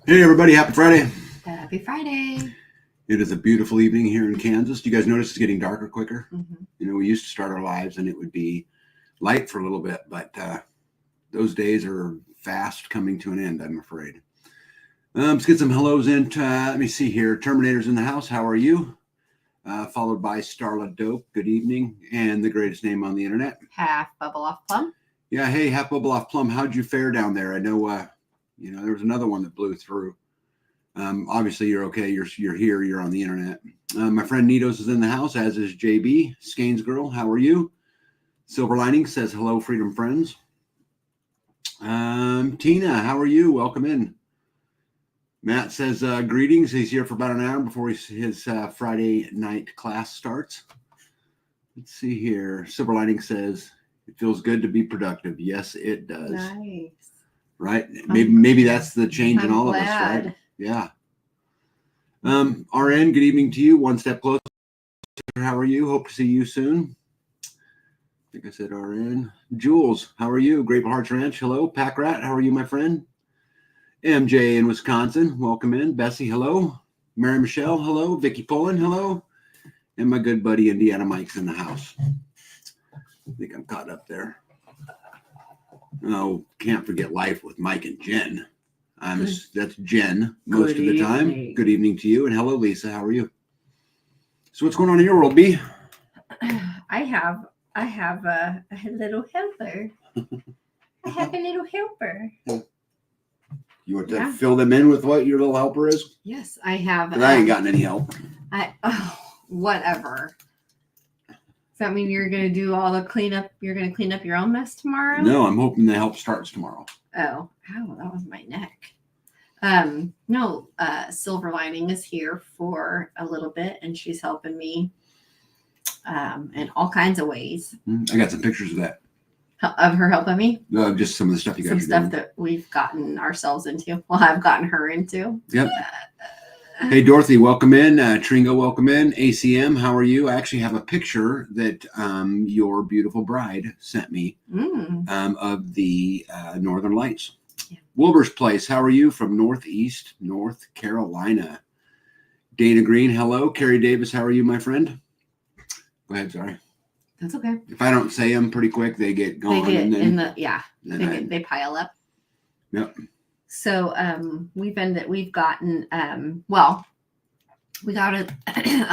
Hey everybody, happy Friday. Happy Friday. It is a beautiful evening here in Kansas. Do you guys notice it's getting darker quicker? Mm-hmm. You know, we used to start our lives and it would be light for a little bit, but those days are fast coming to an end, I'm afraid. Let's get some hellos in. Let me see here. Terminator's in the house. How are you? Followed by Starla Dope. Good evening. And the greatest name on the internet. Half Bubble Off Plum. Yeah, hey, half bubble off plum. How'd you fare down there? I know, there was another one that blew through. Obviously, you're okay. You're here. You're on the internet. My friend Nitos is in the house, as is JB. Skanes girl, how are you? Silver Lining says hello, Freedom Friends. Tina, how are you? Welcome in. Matt says greetings. He's here for about an hour before his Friday night class starts. Let's see here. Silver Lining says it feels good to be productive. Yes, it does. Nice. Right? Maybe that's the change in all of us, right? Yeah. RN, good evening to you. One step closer. How are you? Hope to see you soon. I think I said RN. Jules, how are you? Grateful Hearts Ranch, hello. Pack Rat, how are you, my friend? MJ in Wisconsin, welcome in. Bessie, hello. Mary Michelle, hello. Vicky Pullen, hello. And my good buddy Indiana Mike's in the house. I think I'm caught up there. Oh, can't forget life with Mike and Jen. That's Jen most of the time. Good evening to you. And hello, Lisa. How are you? So what's going on in your world, B? I have a little helper. I have a little helper. You want to fill them in with what your little helper is? Yes, I have. I ain't gotten any help. Whatever. Does that mean you're going to do all the cleanup? You're going to clean up your own mess tomorrow? No, I'm hoping the help starts tomorrow. Oh, that was my neck. No, Silver Lining is here for a little bit, and she's helping me in all kinds of ways. I got some pictures of that. Of her helping me? Just some of the stuff you got. Some stuff that we've gotten ourselves into. Well, I've gotten her into. Yep. Hey, Dorothy, welcome in. Tringo, welcome in. ACM, how are you? I actually have a picture that your beautiful bride sent me of the Northern Lights. Yeah. Wilbur's Place, how are you? From Northeast North Carolina. Dana Green, hello. Carrie Davis, how are you, my friend? Go ahead, sorry. That's okay. If I don't say them pretty quick, they get gone. They pile up. Yep. So we got a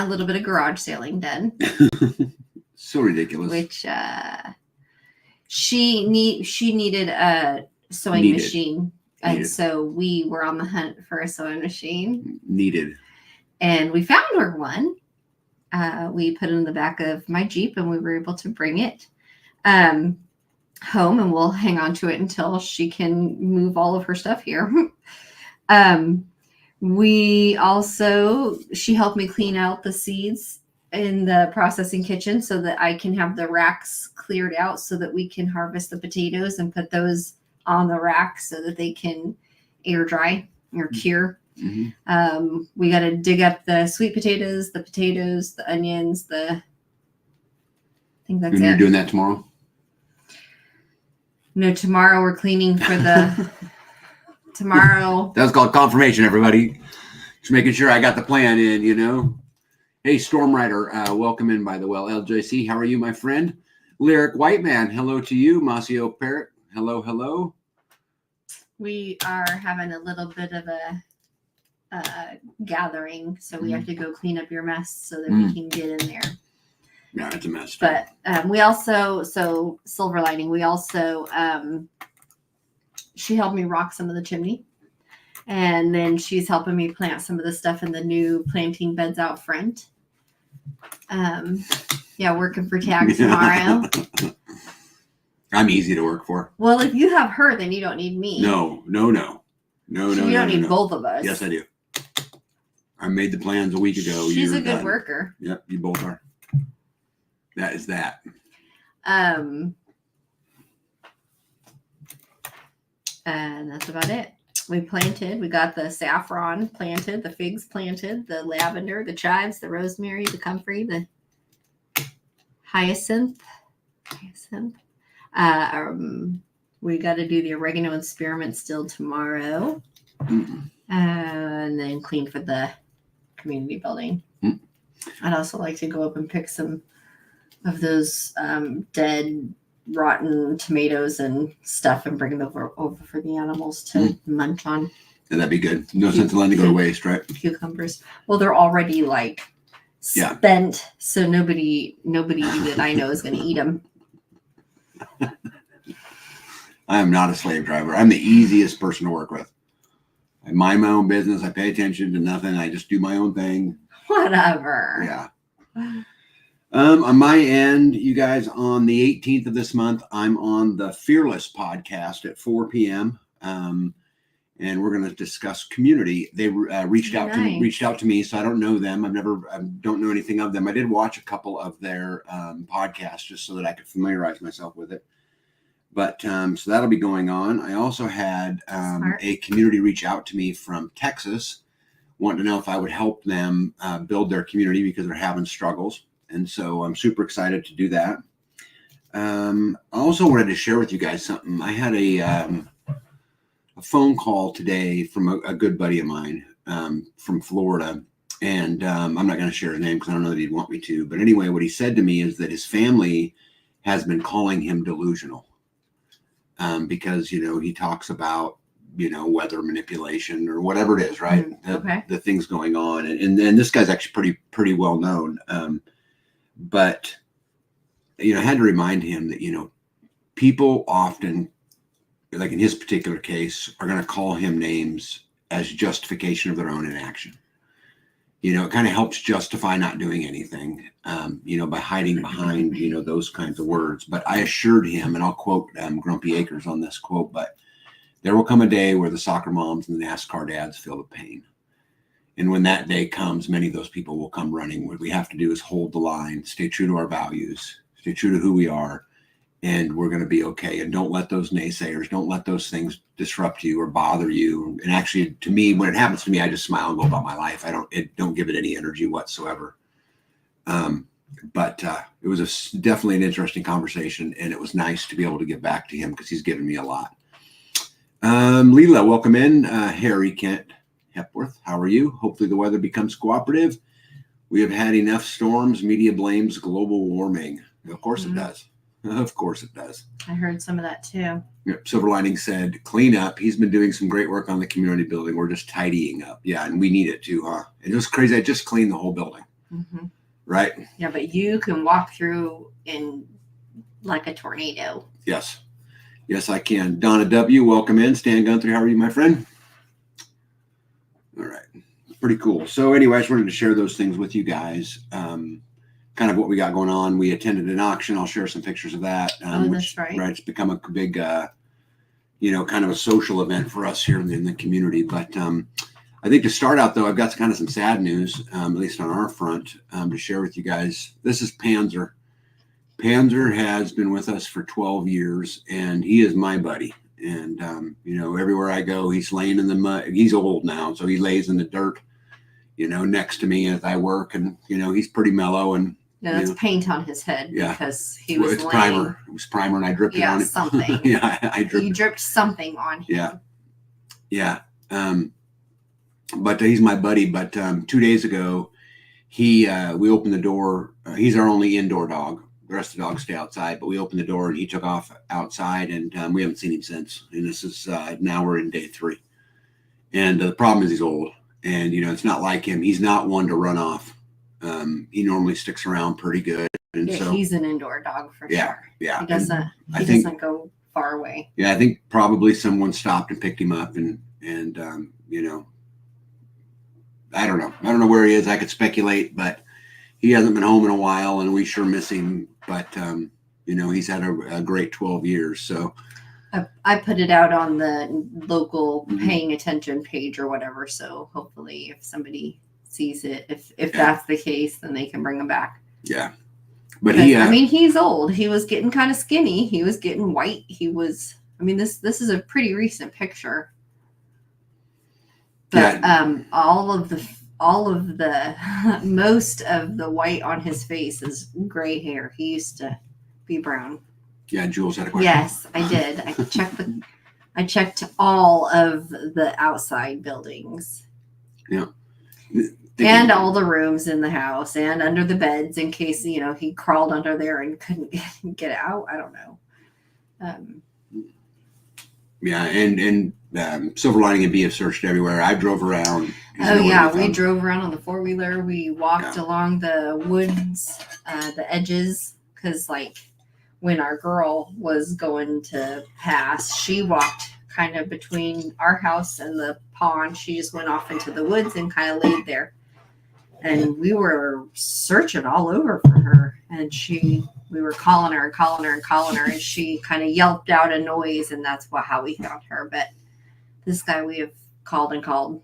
little bit of garage sailing done. So ridiculous. Which she needed a sewing machine. And so we were on the hunt for a sewing machine. Needed. And we found her one. We put it in the back of my Jeep and we were able to bring it home, and we'll hang on to it until she can move all of her stuff here. She helped me clean out the seeds in the processing kitchen so that I can have the racks cleared out so that we can harvest the potatoes and put those on the rack so that they can air dry or cure. Mm-hmm. We got to dig up the sweet potatoes, the onions, I think that's it. You're doing that tomorrow? No, tomorrow we're cleaning for the tomorrow. That was called confirmation, everybody. Just making sure I got the plan in, you know. Hey, Storm Rider, welcome in, by the way. LJC, how are you, my friend? Lyric White Man, hello to you. Masio Parrot, hello. We are having a little bit of a gathering, so we have to go clean up your mess so that we can get in there. Yeah, it's a mess. But we also, Silver Lining, she helped me rock some of the chimney. And then she's helping me plant some of the stuff in the new planting beds out front. Working for TAG tomorrow. I'm easy to work for. Well, if you have her, then you don't need me. No. You don't need both of us. Yes, I do. I made the plans a week ago. She's a good worker. Yep, you both are. That is that. And that's about it. We got the saffron planted, the figs planted, the lavender, the chives, the rosemary, the comfrey, the hyacinth. We got to do the oregano and spearmint still tomorrow. and then clean for the community building. Hmm. I'd also like to go up and pick some of those dead, rotten tomatoes and stuff and bring them over for the animals to munch on. Yeah, that'd be good. No sense in letting it go to waste, right? Cucumbers. Well, they're already like spent, so nobody that I know is going to eat them. I am not a slave driver. I'm the easiest person to work with. I mind my own business. I pay attention to nothing. I just do my own thing. Whatever. Yeah. On my end, you guys, on the 18th of this month, I'm on the Fearless podcast at 4 p.m. And we're going to discuss community. They reached out to me, so I don't know them. I don't know anything of them. I did watch a couple of their podcasts just so that I could familiarize myself with it. But so that'll be going on. I also had a community reach out to me from Texas, wanting to know if I would help them build their community because they're having struggles. And so I'm super excited to do that. I also wanted to share with you guys something. I had a phone call today from a good buddy of mine from Florida. And I'm not going to share his name because I don't know that he'd want me to. But anyway, what he said to me is that his family has been calling him delusional because, he talks about, weather manipulation or whatever it is, right? The things going on. And this guy's actually pretty well known. But, I had to remind him that, people often, like in his particular case, are going to call him names as justification of their own inaction. It kind of helps justify not doing anything, by hiding behind, those kinds of words. But I assured him, and I'll quote Grumpy Acres on this quote, but there will come a day where the soccer moms and the NASCAR dads feel the pain. And when that day comes, many of those people will come running. What we have to do is hold the line, stay true to our values, stay true to who we are, and we're going to be okay. And don't let those naysayers, don't let those things disrupt you or bother you. And actually, to me, when it happens to me, I just smile and go about my life. I don't give it any energy whatsoever. But it was definitely an interesting conversation, and it was nice to be able to get back to him because he's given me a lot. Leela, welcome in. Harry Kent Hepworth, how are you? Hopefully the weather becomes cooperative. We have had enough storms. Media blames global warming. Of course it does. Of course it does. I heard some of that too. Yep. Silver Lining said, clean up. He's been doing some great work on the community building. We're just tidying up. Yeah, and we need it too, huh? It was crazy. I just cleaned the whole building. Mm-hmm. Right? Yeah, but you can walk through in like a tornado. Yes. Yes, I can. Donna W., welcome in. Stan Gunther, how are you, my friend? All right. Pretty cool. So anyway, I just wanted to share those things with you guys. Kind of what we got going on. We attended an auction. I'll share some pictures of that. That's right. Right. It's become a big, kind of a social event for us here in the community. But I think to start out, though, I've got kind of some sad news, at least on our front, to share with you guys. This is Panzer. Panzer has been with us for 12 years, and he is my buddy. And, everywhere I go, he's laying in the mud. He's old now, so he lays in the dirt, next to me as I work. And, he's pretty mellow. And no, that's paint on his head because he was it's primer. It was primer, and I dripped it on him. Something. Yeah, I dripped. You dripped something on him. Yeah. But he's my buddy. But 2 days ago, we opened the door. He's our only indoor dog. The rest of the dogs stay outside, but we opened the door and he took off outside, and we haven't seen him since. And this is now we're in day 3. And the problem is he's old, and it's not like him. He's not one to run off. He normally sticks around pretty good, and so he's an indoor dog for sure. Yeah, he doesn't. He doesn't go far away. Yeah, I think probably someone stopped and picked him up, and I don't know. I don't know where he is. I could speculate, but he hasn't been home in a while, and we sure miss him. But, he's had a great 12 years. So I put it out on the local paying attention page or whatever. So hopefully if somebody sees it, if that's the case, then they can bring him back. Yeah. But he's old. He was getting kind of skinny. He was getting white. This is a pretty recent picture. But all of the most of the white on his face is gray hair. He used to be brown. Yeah, Jules had a question. Yes, I did. I checked I checked all of the outside buildings and all the rooms in the house and under the beds in case, he crawled under there and couldn't get out. I don't know. Yeah, and Silver Lining and Bee have searched everywhere. I drove around. Oh yeah, we drove around on the 4-wheeler. We walked along the woods, the edges, because like when our girl was going to pass, she walked kind of between our house and the pond. She just went off into the woods and kind of laid there. And we were searching all over for her, and we were calling her, and she kind of yelped out a noise, and that's how we found her. But this guy we have called and called.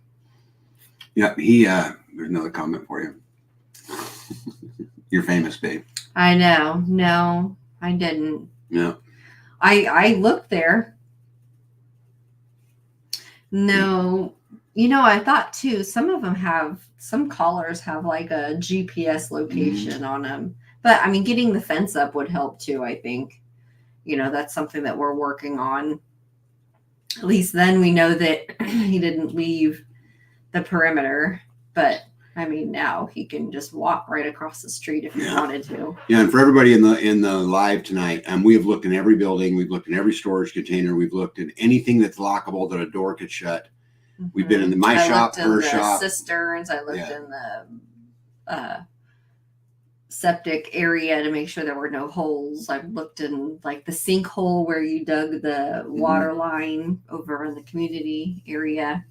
Yeah, there's another comment for you. You're famous, babe. I know. No, I didn't. Yeah. I looked there. No, I thought too, some callers have like a GPS location on them. But I mean, getting the fence up would help too, I think. That's something that we're working on. At least then we know that he didn't leave the perimeter. But I mean, now he can just walk right across the street if he wanted to. Yeah, and for everybody in the live tonight, we have looked in every building, we've looked in every storage container, we've looked in anything that's lockable that a door could shut. Mm-hmm. We've been in my shop, her shop, cisterns. I looked in the septic area to make sure there were no holes. I've looked in like the sinkhole where you dug the water line over in the community area.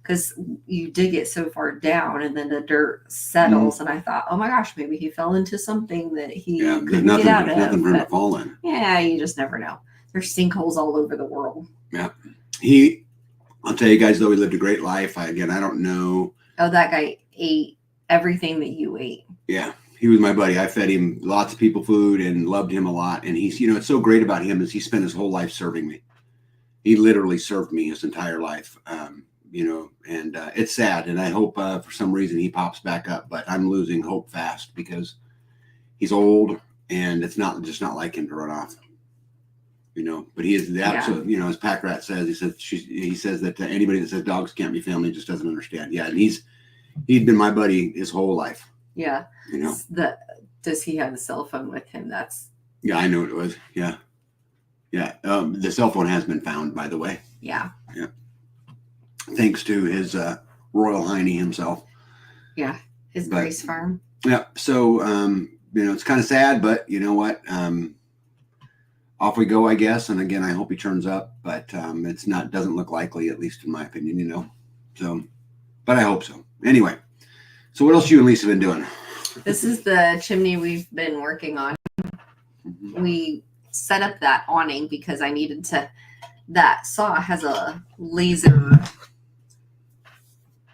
Because you dig it so far down and then the dirt settles. And I thought, oh my gosh, maybe he fell into something that he couldn't get out of. Nothing for him to fall in. Yeah, you just never know. There's sinkholes all over the world. Yeah. I'll tell you guys, though, he lived a great life. I don't know. Oh, that guy ate everything that you ate. Yeah. He was my buddy. I fed him lots of people food and loved him a lot. And he's, it's so great about him is he spent his whole life serving me. He literally served me his entire life. And it's sad. And I hope for some reason he pops back up, but I'm losing hope fast because he's old and it's not like him to run off, but he is the absolute, as Pack Rat says, he says that anybody that says dogs can't be family just doesn't understand. Yeah. And he's been my buddy his whole life. Yeah. Does he have a cell phone with him? Yeah, I know what it was. Yeah. Yeah. The cell phone has been found, by the way. Yeah. Yeah. Thanks to his Royal Hiney himself. Yeah, his Grace Farm. Yeah, so it's kind of sad, but you know what? Off we go, I guess. And again, I hope he turns up, but doesn't look likely, at least in my opinion. So, but I hope so. Anyway, so what else you and Lisa been doing? This is the chimney we've been working on. Mm-hmm. We set up that awning because I needed to. That saw has a laser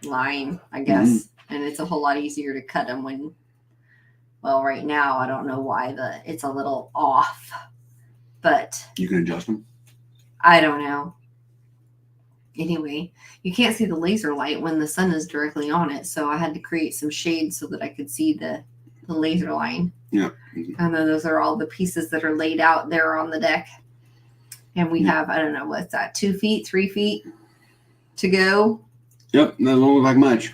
line, I guess, and it's a whole lot easier to cut them right now I don't know why it's a little off, but you can adjust them. I don't know. Anyway, you can't see the laser light when the sun is directly on it, so I had to create some shade so that I could see the laser line. Yeah. And then those are all the pieces that are laid out there on the deck. And we have, I don't know, what's that, 2 feet, 3 feet to go? Yep, that don't look like much.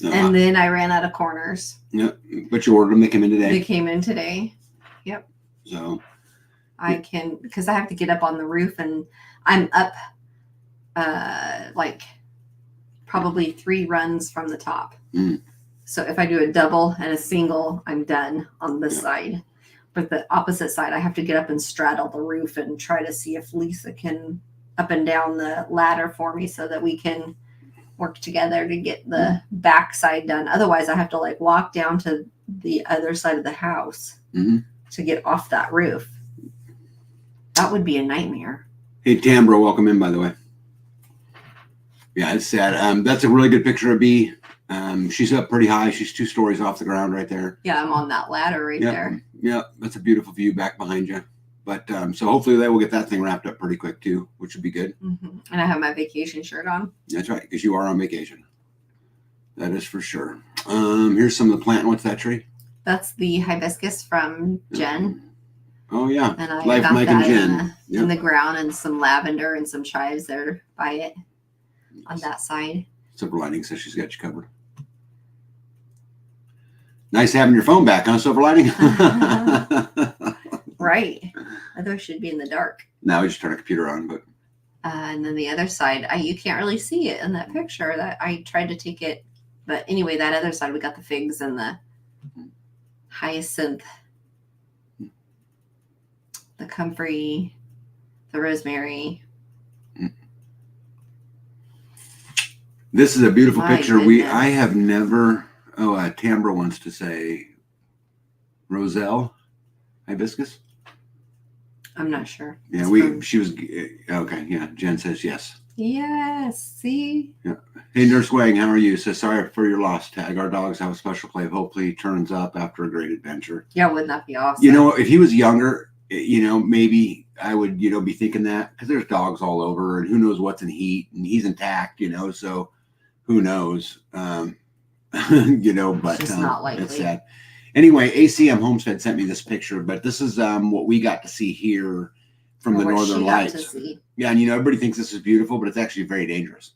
And then I ran out of corners. Yep, but you ordered them, they came in today. They came in today. Yep. So. I can, because I have to get up on the roof and I'm up probably 3 runs from the top. So if I do a double and a single, I'm done on this side. But the opposite side, I have to get up and straddle the roof and try to see if Lisa can up and down the ladder for me so that we can work together to get the back side done. Otherwise, I have to walk down to the other side of the house to get off that roof. That would be a nightmare. Hey, Tambro, welcome in, by the way. Yeah, it's sad. That's a really good picture of Bee. She's up pretty high. She's 2 stories off the ground right there. Yeah, I'm on that ladder right there. Yeah, that's a beautiful view back behind you. But so hopefully they will get that thing wrapped up pretty quick too, which would be good. Mm-hmm. And I have my vacation shirt on. That's right, because you are on vacation. That is for sure. Here's some of the plant. What's that tree? That's the hibiscus from Jen. Oh yeah, And I Life got Mike and that Jen. in the ground, and some lavender and some chives there by it on that side. Silver Lining says she's got you covered. Nice having your phone back, huh, Silver Lining? Right. Otherwise, should be in the dark. Now we just turn a computer on, but And then the other side, you can't really see it in that picture. That I tried to take it, but anyway, that other side we got the figs and the hyacinth, the comfrey, the rosemary. this is a beautiful My picture. goodness. I have never. Oh, Tambra wants to say Roselle hibiscus. I'm not sure. Yeah, It's she was okay. Yeah, Jen says yes. Yes. See. Hey, Nurse Wang, how are you? Says sorry for your loss. Tag, our dogs have a special play. Hopefully, he turns up after a great adventure. Yeah, wouldn't that be awesome? You know, if he was younger, maybe I would, be thinking that, because there's dogs all over, and who knows what's in heat, and he's intact, so who knows, but It's just not likely. it's sad. Anyway, ACM Homestead sent me this picture, but this is what we got to see here from Or the what Northern she got to Lights. see. Yeah, and everybody thinks this is beautiful, but it's actually very dangerous.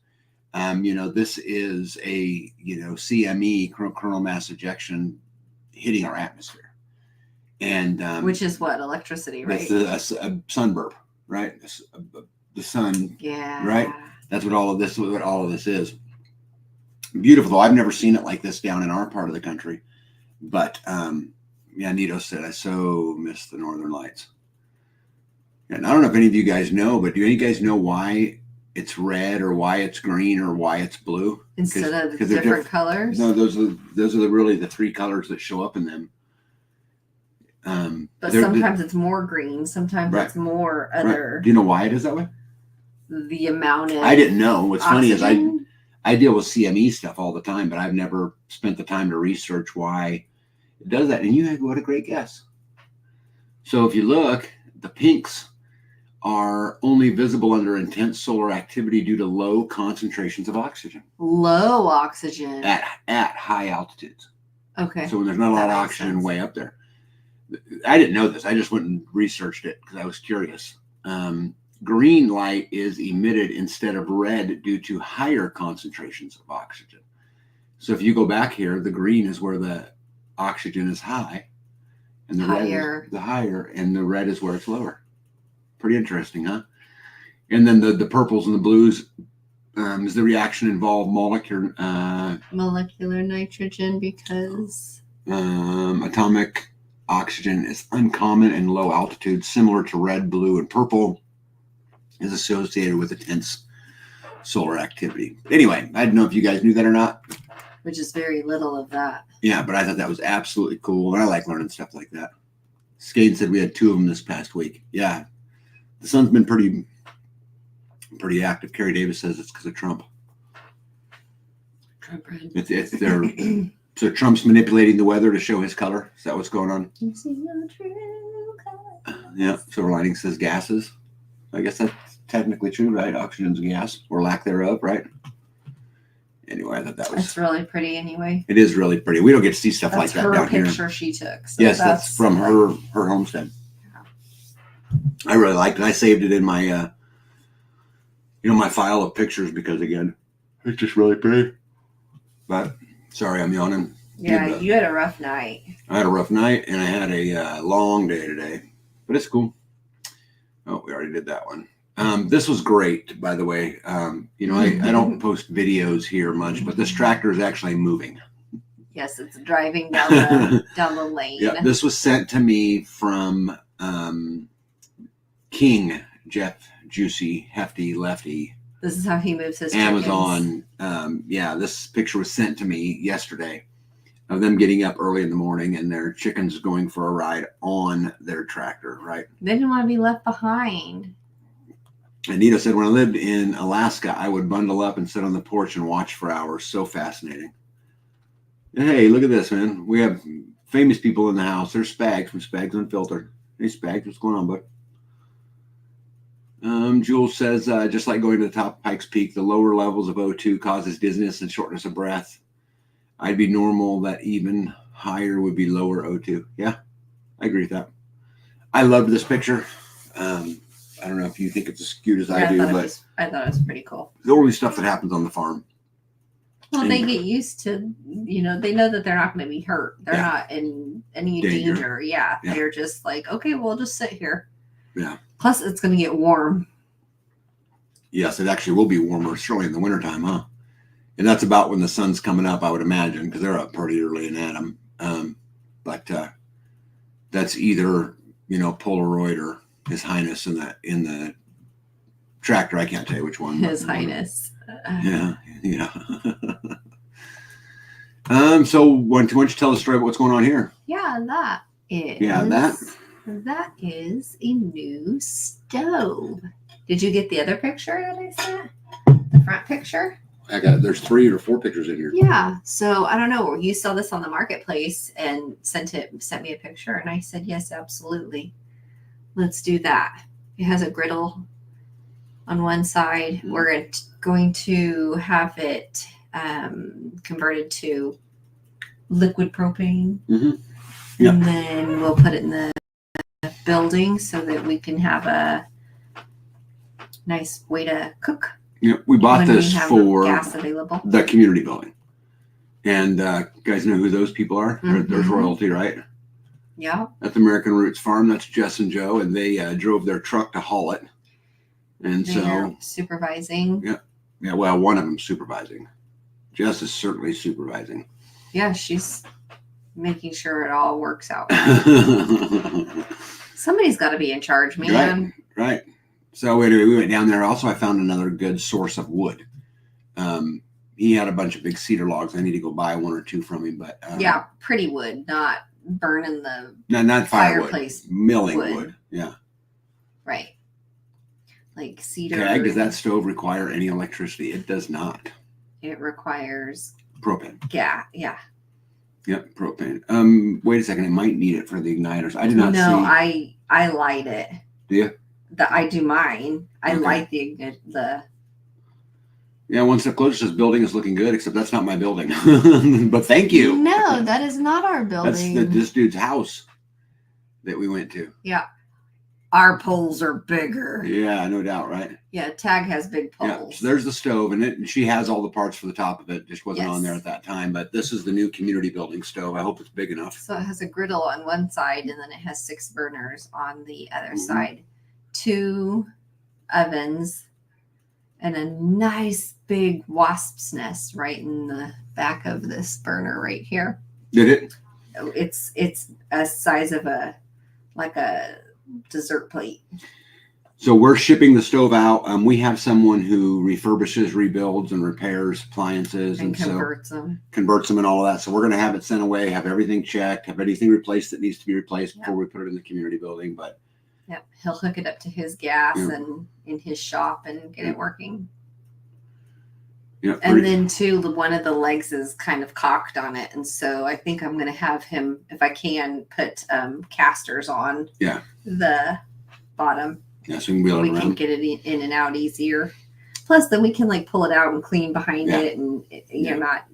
This is a CME, coronal mass ejection, hitting our atmosphere, and Which is what? Electricity, right? it's a sunburp, right? The sun, Yeah. right? That's what all of this is. Beautiful, though. I've never seen it like this down in our part of the country. But Nito said, I so miss the Northern Lights. And I don't know if any of you guys know, but do any of you guys know why it's red or why it's green or why it's blue? Instead of 'cause they're different colors. No, those are really the three colors that show up in them. But sometimes it's more green. Sometimes Right. it's more Right. other. Do you know why it is that way? The amount of. I didn't know. What's funny is oxygen? I deal with CME stuff all the time, but I've never spent the time to research why it does that. And you had what a great guess. So if you look, the pinks are only visible under intense solar activity due to low concentrations of oxygen Low oxygen. at high altitudes. Okay. So when there's not a lot That of makes oxygen sense. way up there. I didn't know this. I just went and researched it because I was curious. Green light is emitted instead of red due to higher concentrations of oxygen. So if you go back here, the green is where the oxygen is high, and the Higher. red is the higher, and the red is where it's lower. Pretty interesting, huh? And then the purples and the blues is the reaction involve molecular nitrogen because. atomic oxygen is uncommon in low altitude, similar to red, blue, and purple, is associated with intense solar activity. Anyway, I don't know if you guys knew that or not. Which is very little of that. Yeah, but I thought that was absolutely cool, and I like learning stuff like that. Skade said we had 2 of them this past week. Yeah, the sun's been pretty active. Kerry Davis says it's because of Trump. Trump red. It's their so Trump's manipulating the weather to show his color. Is that what's going on? You see your true color. Yeah. Silver Lining says gases. I guess that's technically true, right? Oxygen's a gas or lack thereof, right? Anyway, I thought that was. It's really pretty anyway. It is really pretty. We don't get to see stuff That's like that her down here. picture she took. So Yes, that's from her homestead. I really liked it. I saved it in my my file of pictures because again, it's just really pretty. But sorry, I'm yawning. Yeah, you had a rough night. I had a rough night and I had a long day today, but it's cool. Oh, we already did that one. This was great, by the way. I don't post videos here much, but this tractor is actually moving. Yes, it's driving down the down the lane. Yeah, this was sent to me from King Jeff Juicy Hefty Lefty. This is how he moves his Amazon. This picture was sent to me yesterday of them getting up early in the morning and their chickens going for a ride on their tractor, right? They didn't want to be left behind. Anita said, when I lived in Alaska, I would bundle up and sit on the porch and watch for hours. So fascinating. Hey, look at this, man. We have famous people in the house. There's Spags from Spags Unfiltered. Hey, Spags, what's going on, bud? Jules says, just like going to the top of Pikes Peak, the lower levels of O2 causes dizziness and shortness of breath. I'd be normal that even higher would be lower O2. Yeah, I agree with that. I loved this picture. I don't know if you think it's as cute as I do, but I thought it was pretty cool. the only stuff that happens on the farm. Well, they get used to, they know that they're not going to be hurt. They're not in any danger. Yeah. They're just like, okay, we'll just sit here. Yeah. Plus, it's going to get warm. Yes, it actually will be warmer, surely in the wintertime, huh? And that's about when the sun's coming up, I would imagine, because they're up pretty early in Adam. But that's either, Polaroid or His Highness in the tractor. I can't tell you which one. His Highness. Yeah. So why don't you tell the story about what's going on here? Yeah, that is a new stove. Did you get the other picture that I sent? The front picture? There's 3 or 4 pictures in here. Yeah. So I don't know. You saw this on the marketplace and sent me a picture, and I said, yes, absolutely. Let's do that. It has a griddle on one side. Mm-hmm. We're going to have it converted to liquid propane. Mm-hmm. Yeah. And then we'll put it in the building so that we can have a nice way to cook. Yeah, we bought this for gas available. The community building. And you guys know who those people are? Mm-hmm. There's royalty, right? Yeah. At the American Roots Farm. That's Jess and Joe. And they drove their truck to haul it. And they're supervising. Yeah. Yeah, well, one of them supervising. Jess is certainly supervising. Yeah, she's making sure it all works out. Somebody's got to be in charge, man. Right. So anyway, we went down there. Also, I found another good source of wood. He had a bunch of big cedar logs. I need to go buy 1 or 2 from him. But yeah, pretty wood, not burning the not fireplace. Milling wood. Yeah. Right. Like cedar. Okay, does that stove require any electricity? It does not. It requires propane. Yeah. Yep, propane. Wait a second. It might need it for the igniters. I did not see. No, I light it. Do you? I do mine. I light the. Yeah, one step closer. This building is looking good, except that's not my building. But thank you. No, that is not our building. That's this dude's house that we went to. Yeah. Our poles are bigger. Yeah, no doubt, right? Yeah, Tag has big poles. Yeah, so there's the stove, and she has all the parts for the top of it. Just wasn't on there at that time. But this is the new community building stove. I hope it's big enough. So it has a griddle on one side, and then it has 6 burners on the other side. 2 ovens, and a nice big wasp's nest right in the back of this burner right here. Did it? It's a size of a dessert plate. So we're shipping the stove out. We have someone who refurbishes, rebuilds, and repairs appliances and converts them and all of that. So we're going to have it sent away, have everything checked, have anything replaced that needs to be replaced before we put it in the community building. But he'll hook it up to his gas and in his shop and get it working. Yeah, and then too, one of the legs is kind of cocked on it, and so I think I'm going to have him, if I can, put casters on the bottom. Yeah, so we can get it in and out easier. Plus, then we can pull it out and clean behind it, and you're not.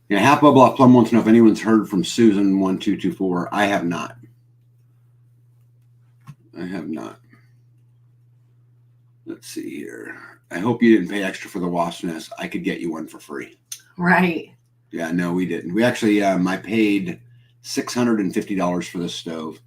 Yeah, Half Bubble Off Plum wants to know if anyone's heard from Susan 1224. I have not. Let's see here. I hope you didn't pay extra for the wasp nest. I could get you one for free. Right. Yeah, no, we didn't. We actually, I paid $650 for this stove.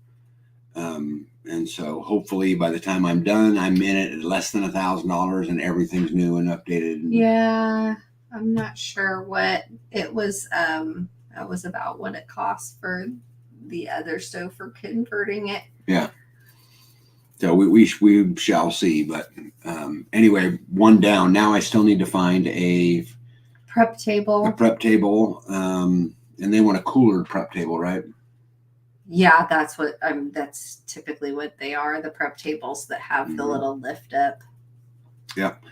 And so hopefully by the time I'm done, I'm in it at less than $1,000 and everything's new and updated. Yeah. I'm not sure what it was. That was about what it cost for the other stove for converting it. Yeah. So we shall see, but anyway, one down. Now I still need to find a prep table. And they want a cooler prep table, right? Yeah, that's what that's typically what they are. The prep tables that have the little lift up. Yep.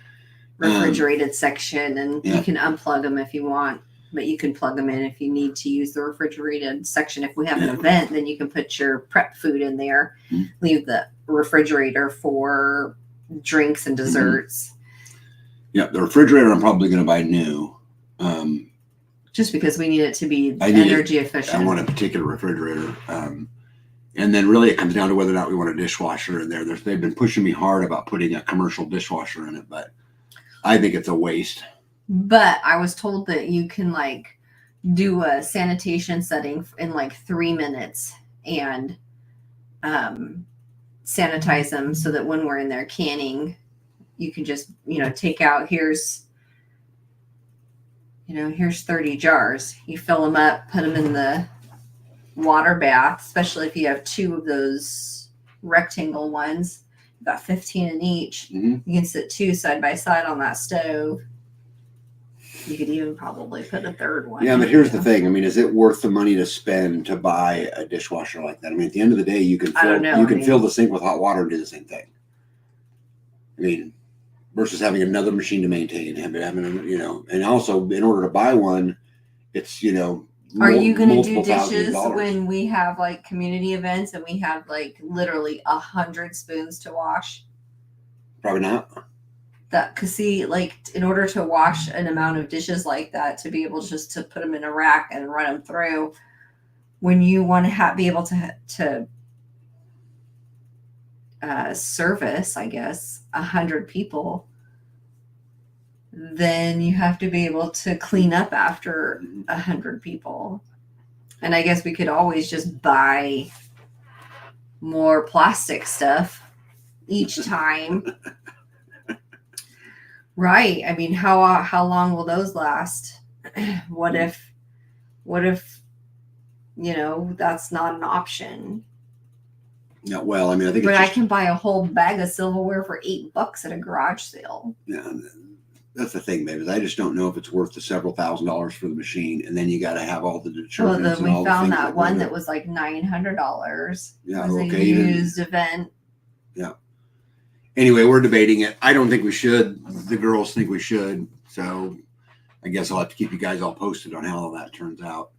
Refrigerated section, and you can unplug them if you want, but you can plug them in if you need to use the refrigerated section. If we have an event, then you can put your prep food in there, leave the refrigerator for drinks and desserts. Yeah, the refrigerator I'm probably going to buy new. Just because we need it to be energy efficient. I want a particular refrigerator. And then really it comes down to whether or not we want a dishwasher in there. They've been pushing me hard about putting a commercial dishwasher in it, but I think it's a waste. But I was told that you can like do a sanitation setting in like 3 minutes and sanitize them so that when we're in there canning, you can just, take out, here's 30 jars. You fill them up, put them in the water bath, especially if you have 2 of those rectangle ones. You've got 15 in each. Mm-hmm. You can sit 2 side by side on that stove. You could even probably put a third one. Yeah, but here's the thing. I mean, is it worth the money to spend to buy a dishwasher like that? I mean, at the end of the day, you can fill the sink with hot water and do the same thing. I mean, versus having another machine to maintain, and also in order to buy one, it's Are you going to do dishes $1,000s. when we have like community events and we have like literally 100 spoons to wash? Probably not. Because see, like in order to wash an amount of dishes like that, to be able just to put them in a rack and run them through, when you want to be able to service, I guess, 100 people, then you have to be able to clean up after 100 people. And I guess we could always just buy more plastic stuff each time. Right. I mean, how long will those last? What if that's not an option? Yeah, well, I mean, I think I can buy a whole bag of silverware for $8 at a garage sale. Yeah, that's the thing, babe. Is I just don't know if it's worth the several $1,000s for the machine, and then you got to have all the detergents. Well, and we all found the that one that was like $900. Yeah, it was okay. A used event. Yeah. Anyway, we're debating it. I don't think we should. The girls think we should. So I guess I'll have to keep you guys all posted on how all that turns out.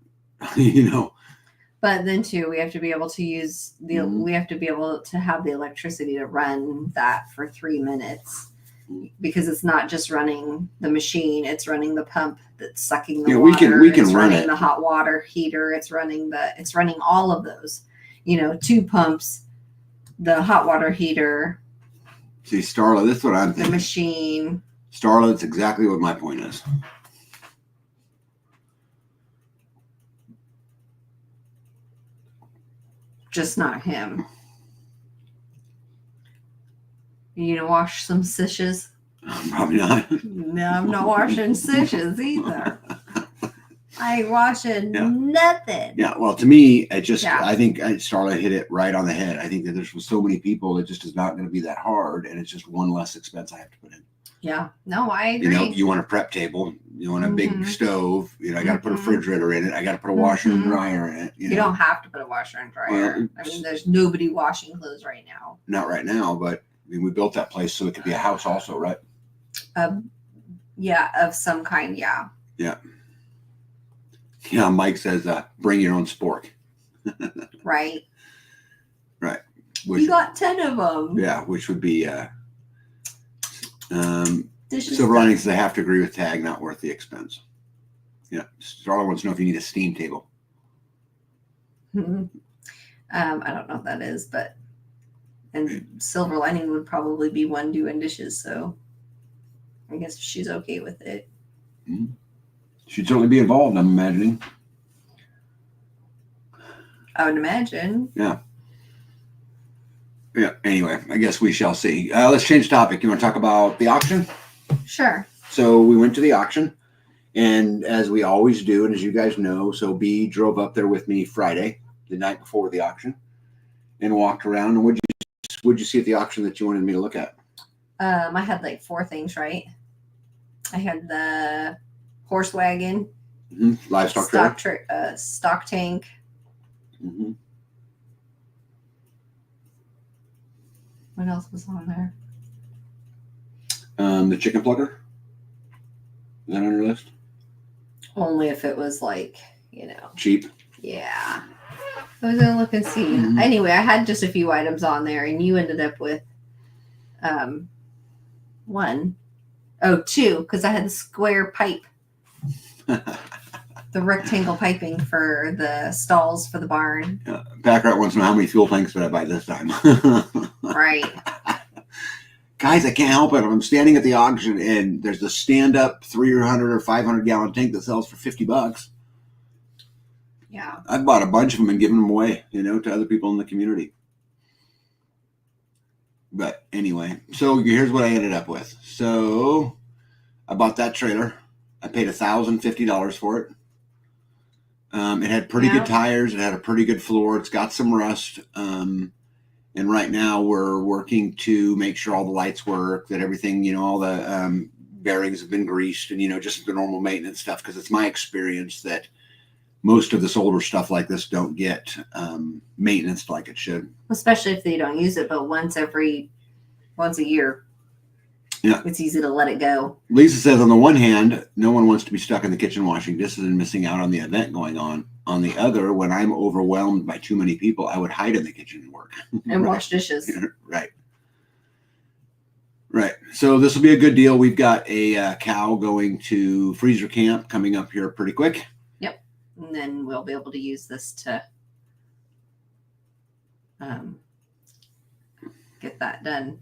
But then too, we have to be able to use we have to be able to have the electricity to run that for 3 minutes, because it's not just running the machine, it's running the pump that's sucking the water. We can it's run running the hot water heater. It's running all of those, 2 pumps, the hot water heater. See, Starla, that's what I'm thinking. The machine. Starla, that's exactly what my point is. Just not him. You gonna wash some dishes? Probably not. No, I'm not washing dishes either. I ain't washing nothing. Yeah, well, to me, I think Starla hit it right on the head. I think that there's so many people, it just is not going to be that hard, and it's just one less expense I have to put in. Yeah, no, I agree. You want a prep table, you want a big stove, I got to put a refrigerator in it, I got to put a washer and dryer in it. You don't have to put a washer and dryer. I mean, there's nobody washing clothes right now. Not right now, but we built that place so it could be a house also, right? Yeah, of some kind, yeah. Yeah. Yeah, Mike says, bring your own spork. Right. Right. You got 10 of them. Yeah, which would be Silver Linings, they have to agree with Tag, not worth the expense. Yeah. Starla wants to know if you need a steam table. I don't know what that is, and Silver Lining would probably be one doing dishes, so I guess she's okay with it. Mm-hmm. She'd certainly be involved, I'm imagining. I would imagine. Yeah. Yeah. Anyway, I guess we shall see. Let's change topic. You want to talk about the auction? Sure. So we went to the auction, and as we always do, and as you guys know, so B drove up there with me Friday, the night before the auction, and walked around. And what'd you see at the auction that you wanted me to look at? I had like 4 things, right? I had the horse wagon, livestock stock tank. Mm-hmm. What else was on there? The chicken plugger. Is that on your list? Only if it was like, cheap. Yeah. I was gonna look and see. Mm-hmm. Anyway, I had just a few items on there, and you ended up with 2, because I had the square pipe. the rectangle piping for the stalls for the barn. Packrat wants to know how many fuel tanks did I buy this time. Right. Guys, I can't help it. I'm standing at the auction and there's a stand-up 300 or 500 gallon tank that sells for $50. Yeah. I've bought a bunch of them and given them away, to other people in the community. But anyway, so here's what I ended up with. So I bought that trailer. I paid $1,050 for it. It had pretty good tires. It had a pretty good floor. It's got some rust. And right now we're working to make sure all the lights work, that everything, all the bearings have been greased and, just the normal maintenance stuff. Because it's my experience that most of this older stuff like this don't get maintenance like it should. Especially if they don't use it, but once a year. Yeah. It's easy to let it go. Lisa says, on the one hand, no one wants to be stuck in the kitchen washing dishes and missing out on the event going on. On the other, when I'm overwhelmed by too many people, I would hide in the kitchen and work. And Right. wash dishes. Right. Right. So this will be a good deal. We've got a cow going to freezer camp coming up here pretty quick. Yep. And then we'll be able to use this to get that done.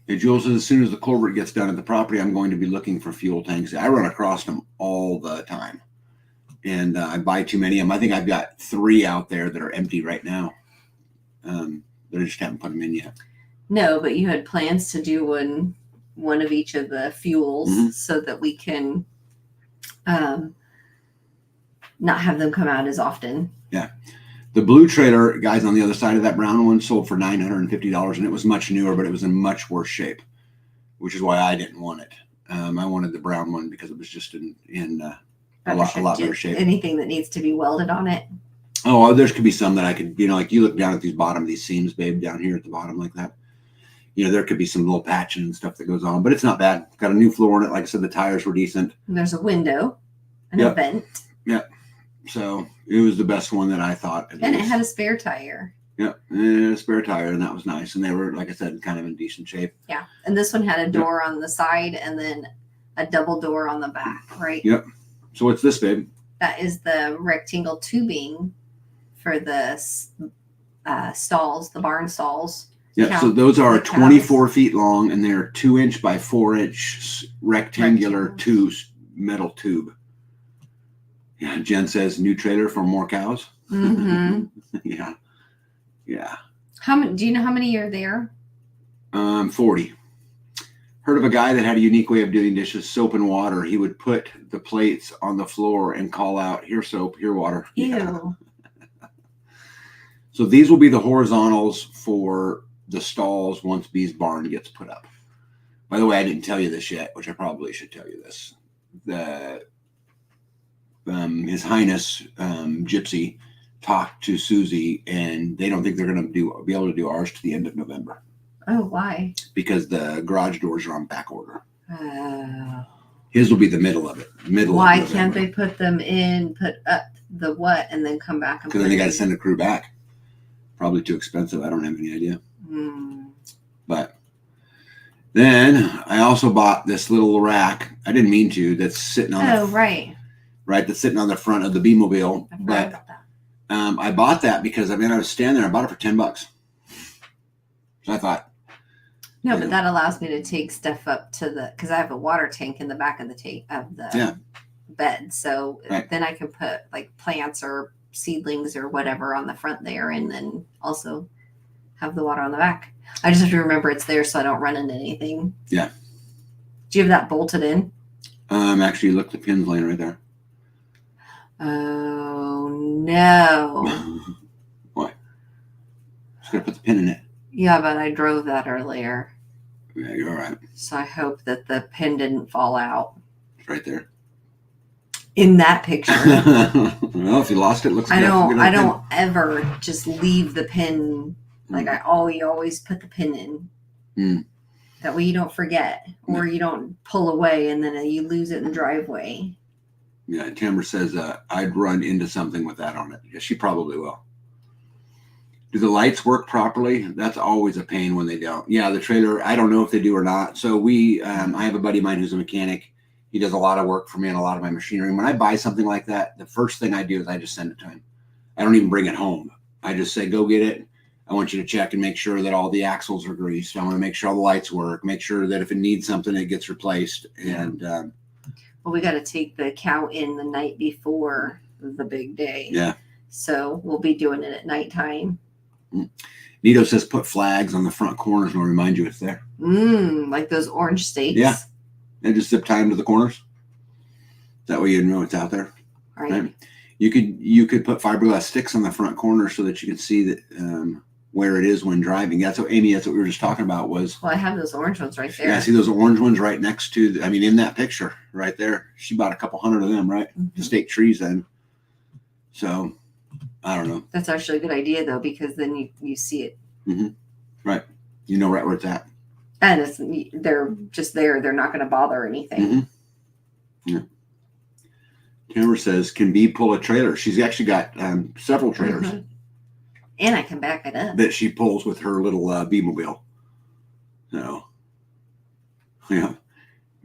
And Jules says, as soon as the culvert gets done at the property, I'm going to be looking for fuel tanks. I run across them all the time. And I buy too many of them. I think I've got 3 out there that are empty right now. They just haven't put them in yet. No, but you had plans to do one of each of the fuels Mhm. so that we can not have them come out as often. Yeah. The blue trailer, guys, on the other side of that brown one sold for $950, and it was much newer, but it was in much worse shape, which is why I didn't want it. I wanted the brown one because it was just in a lot better shape. Anything that needs to be welded on it. Oh, there could be some that I could, like you look down at these bottom of these seams, babe, down here at the bottom like that. There could be some little patching and stuff that goes on, but it's not bad. Got a new floor in it. Like I said, the tires were decent. And there's a window and a Yep. vent. Yep. So it was the best one that I thought. And it had a spare tire. Yep. And a spare tire, and that was nice. And they were, like I said, kind of in decent shape. Yeah. And this one had a door on the side and then a double door on the back, right? Yep. So what's this, babe? That is the rectangle tubing for the stalls, the barn stalls. Yeah, so those are the cows. 24 feet long, and they're 2-inch by 4-inch rectangular metal tube. Yeah, Jen says new trailer for more cows. Mm-hmm. Yeah. Do you know how many are there? 40. Heard of a guy that had a unique way of doing dishes, soap and water. He would put the plates on the floor and call out, "Here soap, here water." Ew. Yeah. So these will be the horizontals for the stalls once Bee's barn gets put up. By the way, I didn't tell you this yet, which I probably should tell you this. His Highness Gypsy talked to Susie, and they don't think they're going to be able to do ours to the end of November Oh, why? because the garage doors are on back order. Oh. His will be the middle of it. Why can't they put up the what and then come back and Because put then they it got to in? send a crew back. Probably too expensive. I don't have any idea. But then I also bought this little rack. I didn't mean to. That's sitting on right. That's sitting on the front of the B-mobile. I forgot But about that. I bought that because I was standing there. I bought it for $10. So I thought, No, Yeah. but that allows me to take stuff up to because I have a water tank in the back of the bed. So Right. then I can put like plants or seedlings or whatever on the front there, and then also have the water on the back. I just have to remember it's there so I don't run into anything. Yeah. Do you have that bolted in? actually, look, the pin's laying right there. Oh no. What? Just gotta put the pin in it. Yeah, but I drove that earlier. Yeah, you're all right. So I hope that the pin didn't fall out It's right there. in that picture. Well, if you lost it, looks I good. don't Good old don't ever just leave the pin. Like I always put the pin in. Mm. That way you don't forget, or you don't pull away and then you lose it in the driveway. Yeah, Tamara says I'd run into something with that on it. Yeah, she probably will. Do the lights work properly? That's always a pain when they don't. Yeah, the trailer, I don't know if they do or not. So I have a buddy of mine who's a mechanic. He does a lot of work for me and a lot of my machinery. And when I buy something like that, the first thing I do is I just send it to him. I don't even bring it home. I just say, go get it. I want you to check and make sure that all the axles are greased. I want to make sure all the lights work, make sure that if it needs something, it gets replaced. And well, we got to take the cow in the night before the big day. yeah. So we'll be doing it at nighttime. Nito says put flags on the front corners and remind you it's there. Like those orange stakes. Yeah. And just zip tie them to the corners. That way you know it's out there. Right. You could put fiberglass sticks on the front corner so that you can see that where it is when driving. That's what Amy. That's what we were just talking about. Was well, I have those orange ones right there. Yeah, see those orange ones right next to. In that picture right there. She bought a couple hundred of them, right? To stake trees in. So, I don't know. That's actually a good idea though, because then you see it. Right. You know right where it's at. And they're just there. They're not going to bother anything. Yeah. Tamara says, can Bee pull a trailer? She's actually got several trailers and I can back it up that she pulls with her little Bee-mobile. So, yeah,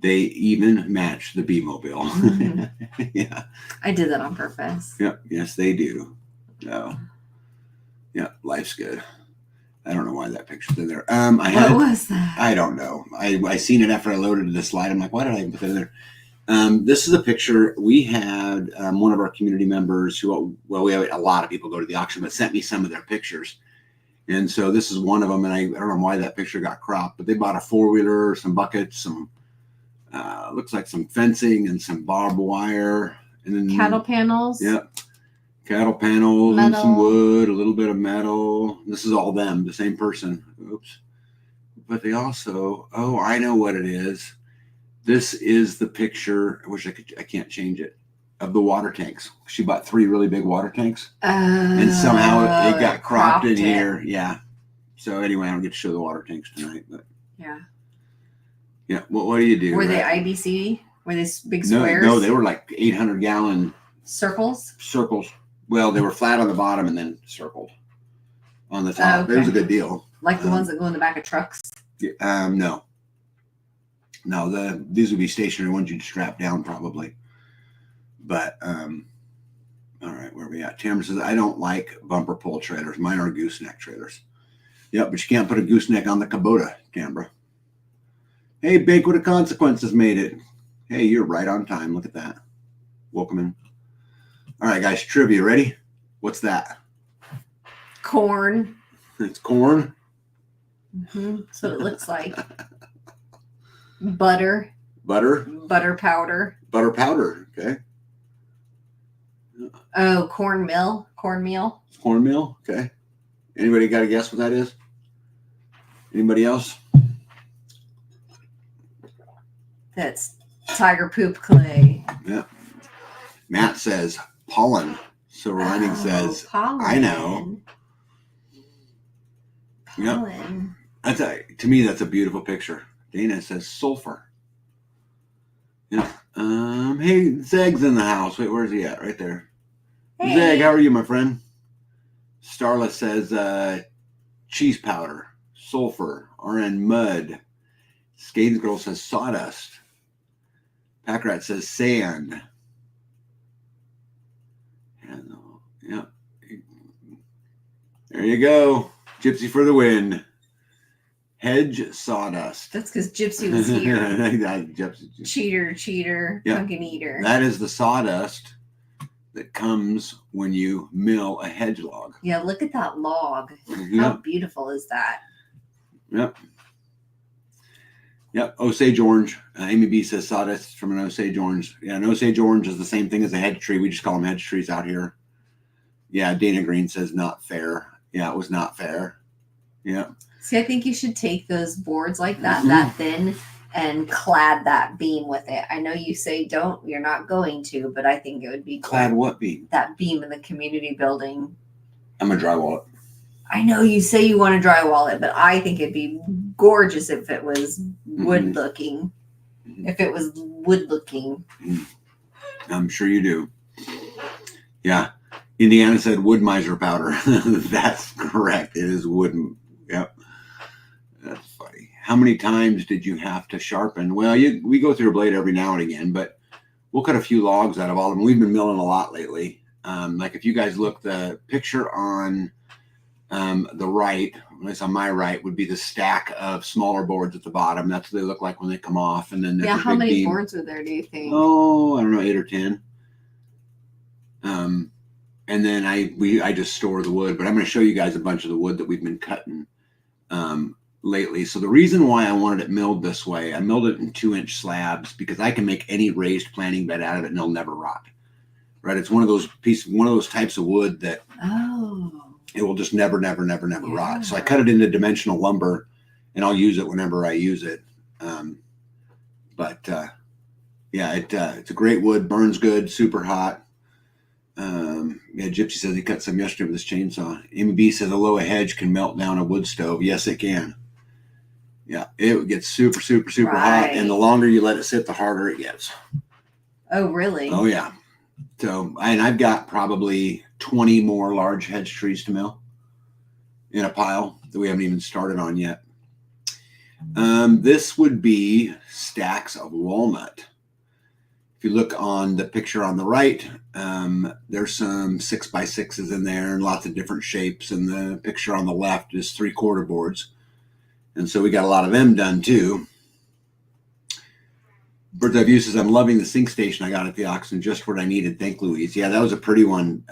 they even match the Bee-mobile. Yeah, I did that on purpose. Yep. Yes, they do. So, yeah, life's good. I don't know why that picture's in there. What was that? I don't know. I seen it after I loaded the slide. I'm like, why did I even put that in there? This is a picture we had. One of our community members who, we have a lot of people go to the auction, but sent me some of their pictures. And so this is one of them. And I don't know why that picture got cropped, but they bought a 4-wheeler, some buckets, some, looks like some fencing and some barbed wire. And then cattle panels. Yep. Cattle panels, metal. And some wood, a little bit of metal. This is all them, the same person. Oops. But they also, I know what it is. This is the picture. I wish I can't change it. Of the water tanks. She bought 3 really big water tanks. And somehow it got cropped in here. Yeah. So anyway, I don't get to show the water tanks tonight, but yeah. Yeah. What do you do? Were they IBC? Were they big squares? No, they were like 800-gallon circles. Well, they were flat on the bottom and then circled on the top. Okay. It was a good deal. Like the ones that go in the back of trucks? No. These would be stationary ones you'd strap down probably. But, all right, where are we at? Tamara says, I don't like bumper pull trailers. Mine are gooseneck trailers. Yep, but you can't put a gooseneck on the Kubota, Tamara. Hey, Banquet of Consequences made it. Hey, you're right on time. Look at that. Welcome in. All right, guys, trivia. Ready? What's that? Corn. It's corn. That's what it looks like. Butter. Butter powder. Butter powder. Okay. Oh, cornmeal. Cornmeal. Cornmeal. Okay. Anybody got a guess what that is? Anybody else? That's tiger poop clay. Yeah. Matt says pollen. Silver Lining says, pollen. I know. Pollen. Yep. To me, that's a beautiful picture. Dana says sulfur. Yeah. Hey, Zeg's in the house. Wait, where's he at? Right there. Hey. Zeg, how are you, my friend? Starla says cheese powder, sulfur, RN mud. Skating Girl says sawdust. Packrat says sand. And, yeah. There you go. Gypsy for the win. Hedge sawdust. That's because Gypsy was here. Gypsy. Cheater, Yeah. pumpkin eater. That is the sawdust that comes when you mill a hedge log. Yeah, look at that log. How Yep. beautiful is that? Yep. Osage orange. Amy B says sawdust from an Osage orange. Yeah, an Osage orange is the same thing as a hedge tree. We just call them hedge trees out here. Yeah, Dana Green says not fair. Yeah, it was not fair. Yeah. See, I think you should take those boards like that, that thin, and clad that beam with it. I know you say you're not going to, but I think it would be Clad cool. what beam? That beam in the community building. I'm going to drywall it. I know you say you want to drywall it, but I think it'd be gorgeous if it was wood looking. If it was wood looking. I'm sure you do. Yeah. Indiana said wood miser powder. That's correct. It is wood. Yep. That's funny. how many times did you have to sharpen? Well, we go through a blade every now and again, but we'll cut a few logs out of all of them. We've been milling a lot lately. Like if you guys look, the picture on the right, at least on my right, would be the stack of smaller boards at the bottom. That's what they look like when they come off. And then Yeah, how many boards are there, do you think? Oh, I don't know, 8 or 10. And then I just store the wood, but I'm going to show you guys a bunch of the wood that we've been cutting lately. So the reason why I wanted it milled this way, I milled it in 2-inch slabs because I can make any raised planting bed out of it and it'll never rot. Right? It's one of those types of wood that it will just never rot. So I cut it into dimensional lumber, and I'll use it whenever I use it. It's a great wood, burns good, super hot. Gypsy says he cut some yesterday with his chainsaw. Amy B says a low hedge can melt down a wood stove. Yes, it can. Yeah, it gets super hot, and the longer you let it sit, the harder it gets. Oh, really? Oh, yeah. So, and I've got probably 20 more large hedge trees to mill in a pile that we haven't even started on yet. This would be stacks of walnut. If you look on the picture on the right, there's some 6x6s in there and lots of different shapes. And the picture on the left is 3/4 boards. And so we got a lot of them done too. Bird's Eye View says, I'm loving the sink station I got at the auction, just what I needed. Thank Louise. Yeah, that was a pretty one.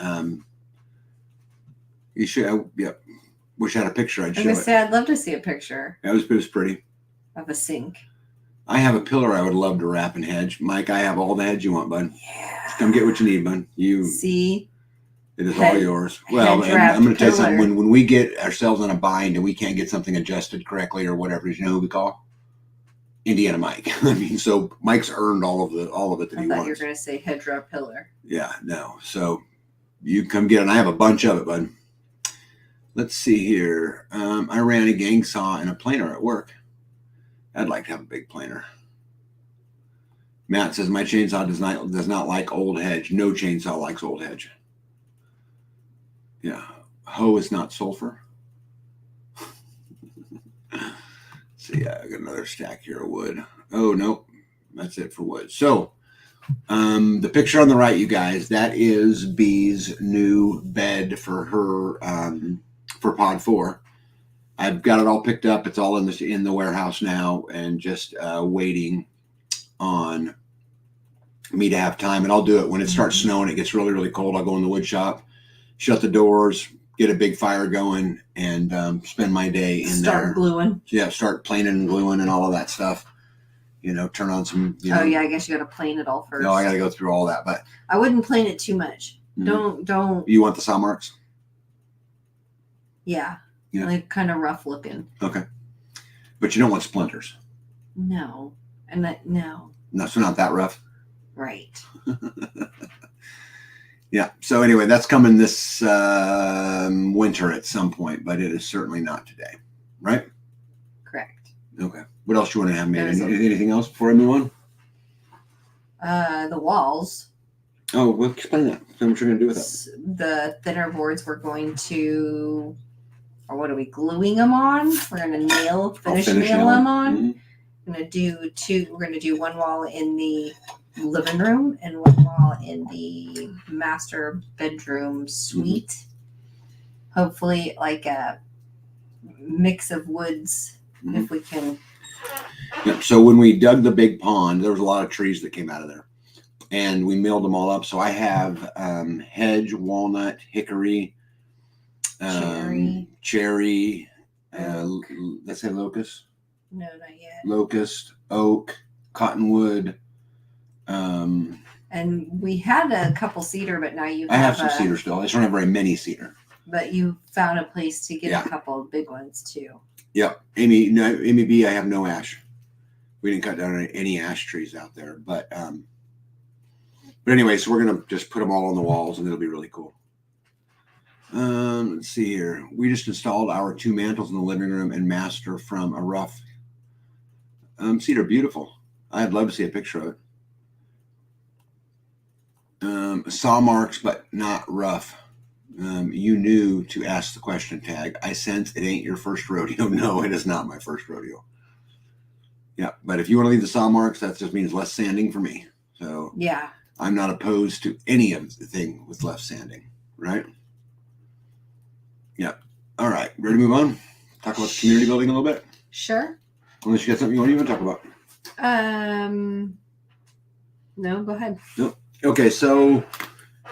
You should, wish I had a picture. I'd show it. I'd love to see a picture. It was pretty. Of a sink. I have a pillar I would love to wrap in hedge. Mike, I have all the hedge you want, bud. Yeah. Just come get what you need, bud. You see? It is all yours. Well, and I'm going to tell you something. When we get ourselves in a bind and we can't get something adjusted correctly or whatever, you know who we call? Indiana Mike. I mean, so Mike's earned all of it that he wants. I thought you were going to say hedge wrap pillar. Yeah, no. So you come get it. And I have a bunch of it, bud. Let's see here. I ran a gang saw and a planer at work. I'd like to have a big planer. Matt says my chainsaw does not like old hedge. No chainsaw likes old hedge. Yeah, hoe is not sulfur. See, I got another stack here of wood. Oh no, that's it for wood. So, the picture on the right, you guys, that is Bee's new bed for her for Pod 4. I've got it all picked up. It's all in the warehouse now, and just waiting on me to have time. And I'll do it when it starts snowing. It gets really cold. I'll go in the wood shop, shut the doors, get a big fire going, and spend my day in there. Start gluing. Yeah, start planing and gluing and all of that stuff. You know, turn on some. Oh yeah, I guess you got to plane it all first. No, I got to go through all that, but I wouldn't plane it too much. Mm-hmm. Don't. You want the saw marks? Yeah. Like kind of rough looking. Okay. But you don't want splinters. No. And no. No, so not that rough. Right. Yeah. So anyway, that's coming this winter at some point, but it is certainly not today. Right? Correct. Okay. What else do you want to have made? Anything else before I move on? The walls. Oh, well, explain that. Tell me what you're going to do with that. The thinner boards we're going to... Or what are we gluing them on? We're going to finish nail them on. Mm-hmm. We're going to do one wall in the living room and one wall in the master bedroom suite. Mm-hmm. Hopefully like a mix of woods, if we can. Yep. So when we dug the big pond, there was a lot of trees that came out of there, and we milled them all up. So I have hedge, walnut, hickory, cherry, let's say locust. No, not yet. Locust, oak, cottonwood. And we had a couple cedar, but now I have some cedar still. I just don't have very many cedar. But you found a place to get a couple of big ones too. Yep. Amy B, I have no ash. We didn't cut down any ash trees out there. But anyway, so we're going to just put them all on the walls, and it'll be really cool. Let's see here. We just installed our 2 mantles in the living room and master from a rough cedar. Beautiful. I'd love to see a picture of it. Saw marks, but not rough. You knew to ask the question tag. I sense it ain't your first rodeo. No, it is not my first rodeo. Yeah, but if you want to leave the saw marks, that just means less sanding for me. So Yeah. I'm not opposed to any of the thing with less sanding, right? Yeah. All right, ready to move on? Talk about the community building a little bit. Sure. Unless you got something you want to even talk about. No, go ahead. Nope. Okay, so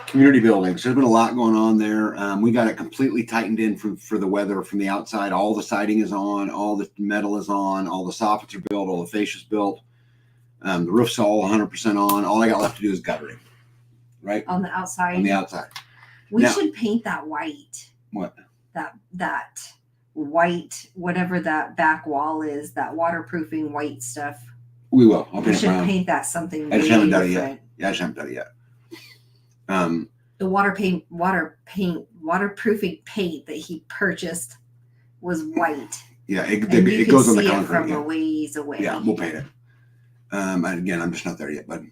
community buildings. There's been a lot going on there. We got it completely tightened in for the weather from the outside. All the siding is on, all the metal is on, all the soffits are built, all the fascia's built. The roof's all 100% on. All I got left to do is guttering, right? On the outside. On the outside. We Now- should paint that white. What? That white, whatever that back wall is, that waterproofing white stuff. We will. I'll We paint it should brown. paint that something I just way haven't done it yet. different. Yeah, I just haven't done it yet. The waterproofing paint that he purchased was white. Yeah, And it you goes can on the see it concrete. from Yeah. a ways away. Yeah, we'll paint it. And again, I'm just not there yet, but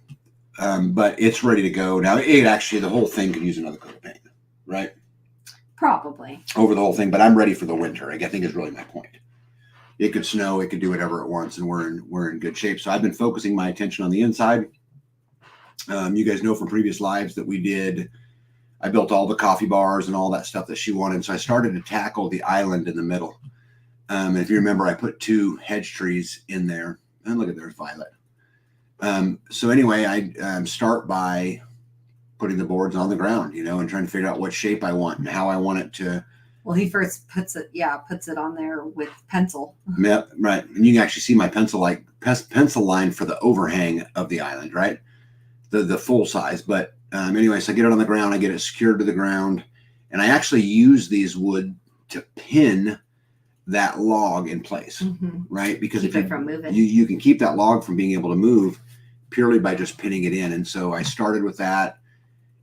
it's ready to go. Now, the whole thing could use another coat of paint, right? Probably. Over the whole thing, but I'm ready for the winter. I think is really my point. It could snow, it could do whatever it wants, and we're in good shape. So I've been focusing my attention on the inside. You guys know from previous lives that I built all the coffee bars and all that stuff that she wanted. So I started to tackle the island in the middle. And if you remember, I put 2 hedge trees in there. And look at there's Violet. So anyway, I start by putting the boards on the ground, and trying to figure out what shape I want and how I want it to. Well, he first puts it on there with pencil. Yeah, right. And you can actually see my pencil line for the overhang of the island, right? The full size. But anyway, so I get it on the ground, I get it secured to the ground, and I actually use these wood to pin that log in place, right? Because Keep it from moving. you can keep that log from being able to move purely by just pinning it in. And so I started with that,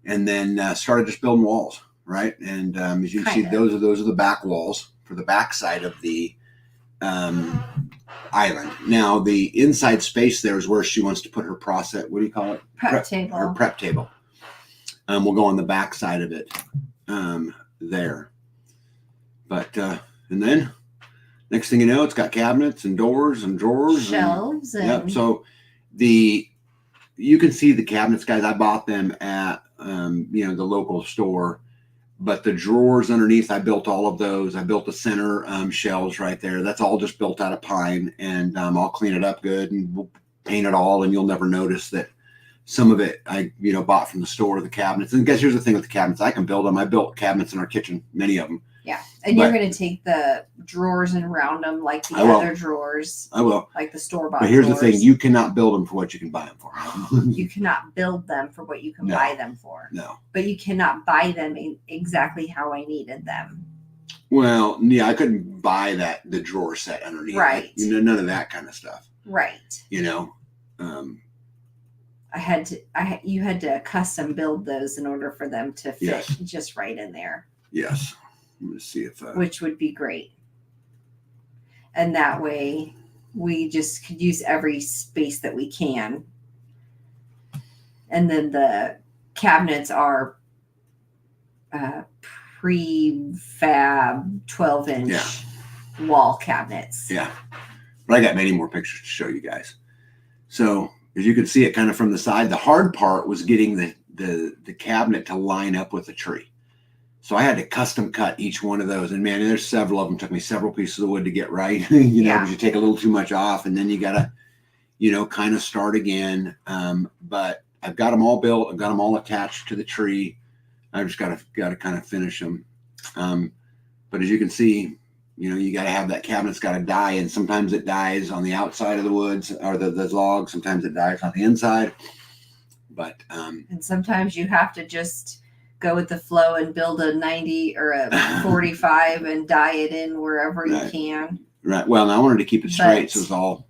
and then started just building walls, right? And as you can see, those are the back walls for the back side of the island. Now the inside space there is where she wants to put her process. What do you call it? Prep table. Her prep table. We'll go on the back side of it there. But and then next thing you know, it's got cabinets and doors and drawers, shelves. Yep. So you can see the cabinets, guys. I bought them at the local store, but the drawers underneath, I built all of those. I built the center shelves right there. That's all just built out of pine, and I'll clean it up good and we'll paint it all, and you'll never notice that some of it I bought from the store. The cabinets, and guys, here's the thing with the cabinets: I can build them. I built cabinets in our kitchen, many of them. Yeah, and you're going to take the drawers and round them like the other drawers. I will. Like the store-bought. But here's drawers. the thing: you cannot build them for what you can buy them for. You cannot build them for what you can buy them for. No. But you cannot buy them exactly how I needed them. Well, yeah, I couldn't buy the drawer set underneath. Right. None of that kind of stuff. Right. You had to custom build those in order for them to fit just right in there. Yes. Let me see if which would be great. And that way we just could use every space that we can. And then the cabinets are prefab 12-inch wall cabinets. Yeah. But I got many more pictures to show you guys. So as you can see it kind of from the side, the hard part was getting the cabinet to line up with the tree. So I had to custom cut each one of those. And man, there's several of them. Took me several pieces of wood to get right, because you take a little too much off and then you got to, kind of start again. But I've got them all built. I've got them all attached to the tree. I just got to kind of finish them. But as you can see, you got to have that cabinet's got to die. And sometimes it dies on the outside of the woods or the log. Sometimes it dies on the inside. But, and sometimes you have to just go with the flow and build a 90 or a 45 and die it in wherever you can. Right. Well, I wanted to keep it straight. So it's all,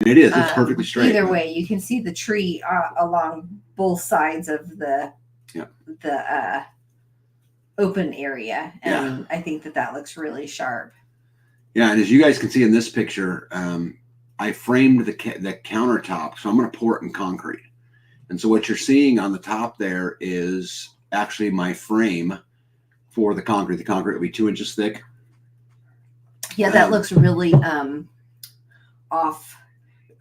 and it's perfectly straight. Either way, you can see the tree along both sides of the open area. And I think that looks really sharp. Yeah. And as you guys can see in this picture, I framed the countertop. So I'm going to pour it in concrete. And so what you're seeing on the top there is actually my frame for the concrete. The concrete will be 2 inches thick. Yeah, that looks really off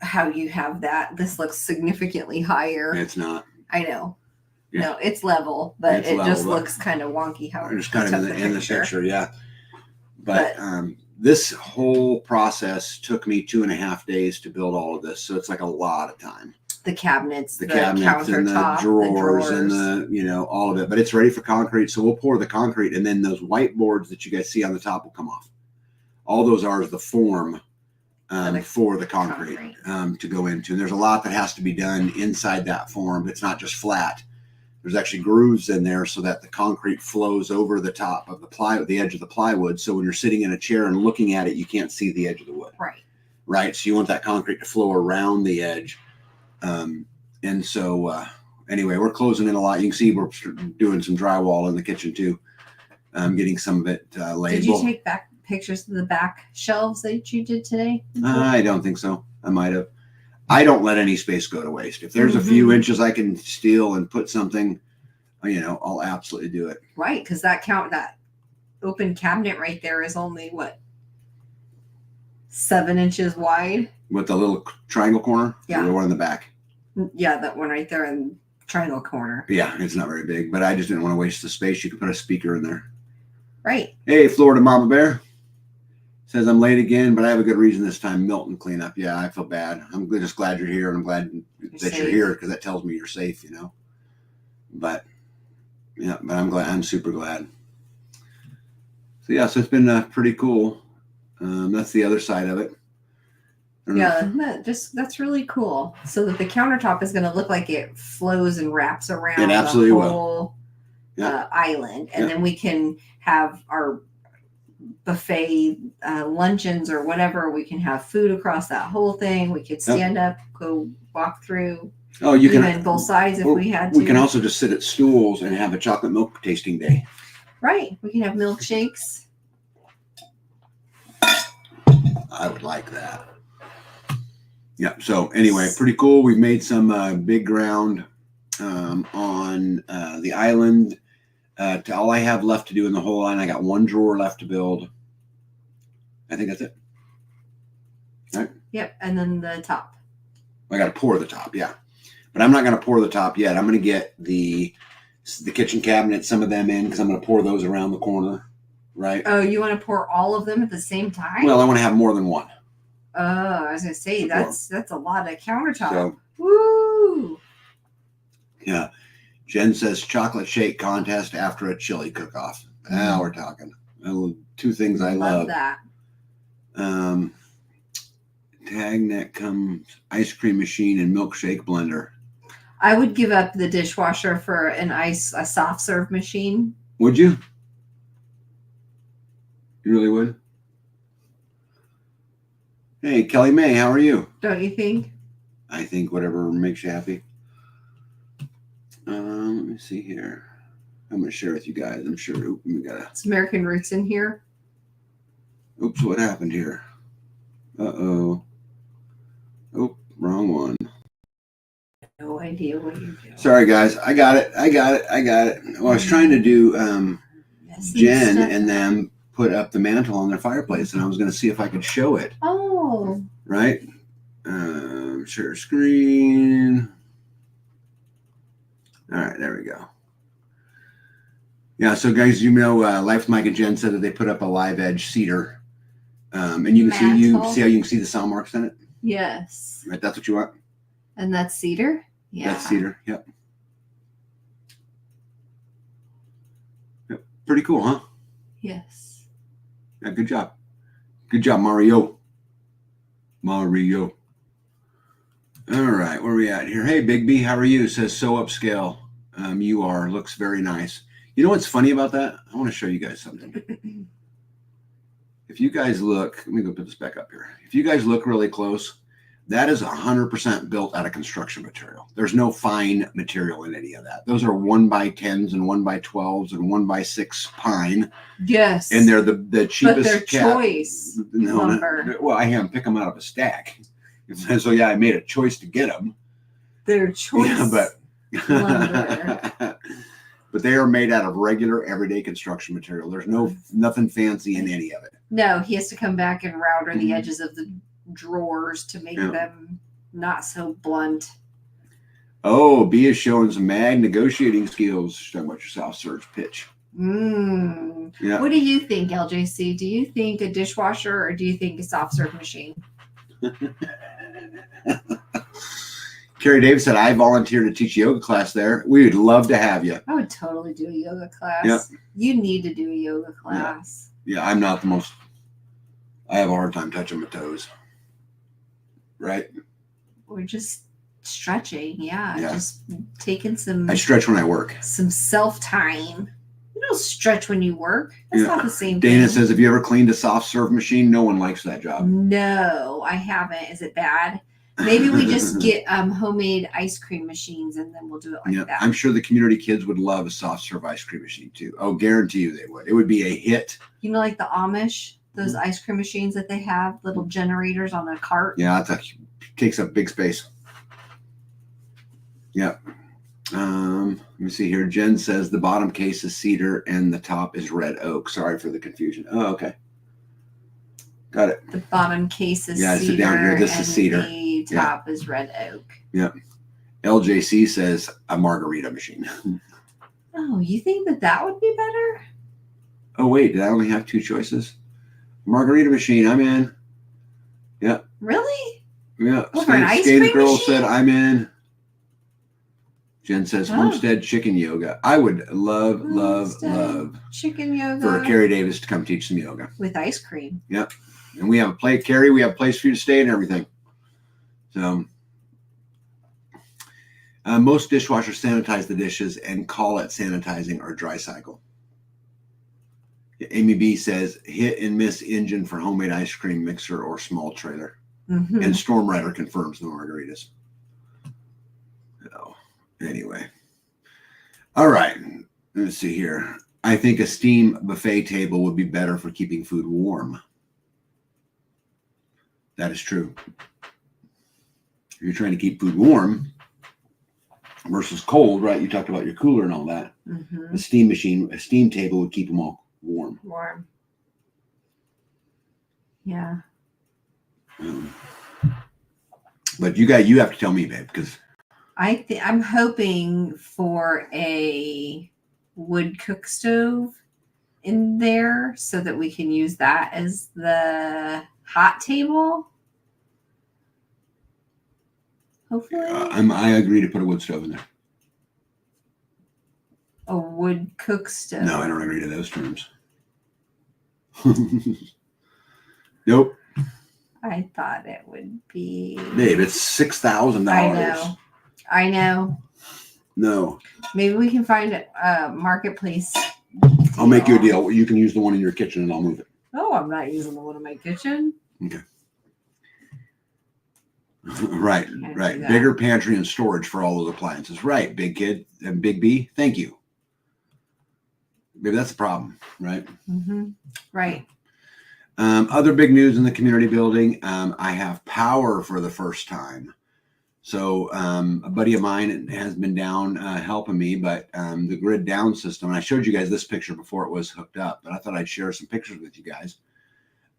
how you have that. This looks significantly higher. It's not. I know. Yeah. No, it's level, but It's it level, just but looks kind of wonky how Just kind of in the picture, yeah. But But- this whole process took me 2.5 days to build all of this, so it's like a lot of time. The cabinets, The cabinets and the countertop, drawers and the all of it. But it's ready for concrete, so we'll pour the concrete, and then those whiteboards that you guys see on the top will come off. All those are the form for the concrete to go into. And there's a lot that has to be done inside that form. It's not just flat. There's actually grooves in there so that the concrete flows over the top of the edge of the plywood. So when you're sitting in a chair and looking at it, you can't see the edge of the wood. Right. Right. So you want that concrete to flow around the edge. And so anyway, we're closing in a lot. You can see we're doing some drywall in the kitchen too. Getting some of it labeled. Did you take back pictures of the back shelves that you did today? I don't think so. I might have. I don't let any space go to waste. If there's a few inches I can steal and put something, I'll absolutely do it. Right, because that open cabinet right there is only what, 7 inches wide? With the little triangle corner? Yeah. The one in the back. Yeah, that one right there in triangle corner. Yeah, it's not very big, but I just didn't want to waste the space. You could put a speaker in there. Right. Hey, Florida Mama Bear. Says I'm late again, but I have a good reason this time. Milton cleanup. Yeah, I feel bad. I'm just glad you're here, and I'm glad that you're here because that tells me you're safe, But yeah, but I'm glad. I'm super glad. So yeah, so it's been pretty cool. That's the other side of it. Yeah, that's really cool. So that the countertop is going to look like it flows and wraps around It absolutely the will. whole island, and Yeah. then we can have our buffet luncheons or whatever. We can have food across that whole thing. We could stand up, go walk through. Oh, you can even both sides if we had to. We can also just sit at stools and have a chocolate milk tasting day. Right. We can have milkshakes. I would like that. Yeah. So anyway, pretty cool. We've made some big ground on the island. All I have left to do in the whole line, I got one drawer left to build. I think that's it. Right? Yep. And then the top. I got to pour the top. Yeah. But I'm not going to pour the top yet. I'm going to get the kitchen cabinet, some of them in, because I'm going to pour those around the corner. Right. Oh, you want to pour all of them at the same time? Well, I want to have more than one. Oh, I was going to say, that's a lot of countertop. So, woo! Yeah. Jen says chocolate shake contest after a chili cook-off. Now we're talking. Two things I love. That. Tagnet comes ice cream machine and milkshake blender. I would give up the dishwasher for a soft serve machine. Would you? You really would? Hey, Kelly May, how are you? Don't you think? I think whatever makes you happy. Let me see here. I'm going to share with you guys. I'm sure we got It's American Roots in here. Oops, what happened here? Uh-oh. Oh, wrong one. No idea what you're doing. Sorry, guys. I got it. Well, I was trying to do Jen and them put up the mantle on their fireplace, and I was going to see if I could show it. Oh. Right? Share screen. All right, there we go. Yeah, so guys, Life with Mike and Jen said that they put up a live edge cedar. And you can see how you can see the saw marks in it? Yes. Right, that's what you want? And that's cedar? Yeah. That's cedar, yep. Yep. Pretty cool, huh? Yes. Yeah, good job. Good job, Mario. Mario. All right, where are we at here? Hey, Big B, how are you? Says so upscale. You are. Looks very nice. You know what's funny about that? I want to show you guys something. If you guys look, let me go put this back up here. If you guys look really close, that is 100% built out of construction material. There's no fine material in any of that. Those are 1x10s and 1x12s and 1x6 pine. Yes. And they're the cheapest. But they're choice lumber. Well, I have them pick them out of a stack. So yeah, I made a choice to get them. They're choice. Yeah, lumber. But they are made out of regular everyday construction material. There's nothing fancy in any of it. No, he has to come back and router the edges of the drawers to make them not so blunt. Oh, B is showing some mag negotiating skills. She's talking about your soft serve pitch. Yeah. What do you think, LJC? Do you think a dishwasher or do you think a soft serve machine? Carrie Davis said, I volunteer to teach a yoga class there. We would love to have you. I would totally do a yoga class. Yeah. You need to do a yoga class. Yeah, I'm not the most, I have a hard time touching my toes. Right? Or just stretching. Yeah. Yeah. Just taking some I stretch when I work. some self-time. You don't stretch when you work. That's Yeah. not the same Dana thing. says, have you ever cleaned a soft serve machine? No one likes that job. No, I haven't. Is it bad? Maybe we just get homemade ice cream machines and then we'll do it like Yeah, that. I'm sure the community kids would love a soft serve ice cream machine too. Oh, guarantee you they would. It would be a hit. You know, like the Amish, those ice cream machines that they have, little generators on a cart. Yeah, takes up big space. Yeah. Let me see here. Jen says the bottom case is cedar and the top is red oak. Sorry for the confusion. Oh, okay. Got it. The bottom case is Yeah, cedar. so down here, this is and cedar. The top is red oak. Yeah. LJC says a margarita machine. Oh, you think that would be better? Oh, wait. Did I only have two choices? Margarita machine. I'm in. Really? Yeah. Over an ice Skated cream Girl machine? said I'm in. Jen says Oh. homestead chicken yoga. I would love Homestead Chicken yoga for Carrie Davis to come teach some yoga. with ice cream. And we have a place, Carrie, we have a place for you to stay and everything. So most dishwashers sanitize the dishes and call it sanitizing or dry cycle. Amy B says hit and miss engine for homemade ice cream mixer or small trailer. Mhm. And Storm Rider confirms the margaritas. So anyway. All right. Let's see here. I think a steam buffet table would be better for keeping food warm. That is true. If you're trying to keep food warm versus cold, right? You talked about your cooler and all that. Mhm. A steam machine, a steam table would keep them all warm. Warm. Yeah. But you have to tell me, babe, because I'm hoping for a wood cook stove in there so that we can use that as the hot table. Hopefully, I agree to put a wood stove in there. a wood cook stove. No, I don't agree to those terms. Nope, I thought it would be. babe, it's $6,000. I know. No, Maybe we can find a marketplace. I'll make you a deal. You can use the one in your kitchen, and I'll move it. Oh, I'm not using the one in my kitchen. Right. do Right. that. Bigger pantry and storage for all those appliances. Right, big kid and big B. Thank you. Maybe that's the problem, right? Mm-hmm. Right. Other big news in the community building. I have power for the first time. So a buddy of mine has been down helping me, but the grid down system, and I showed you guys this picture before it was hooked up, but I thought I'd share some pictures with you guys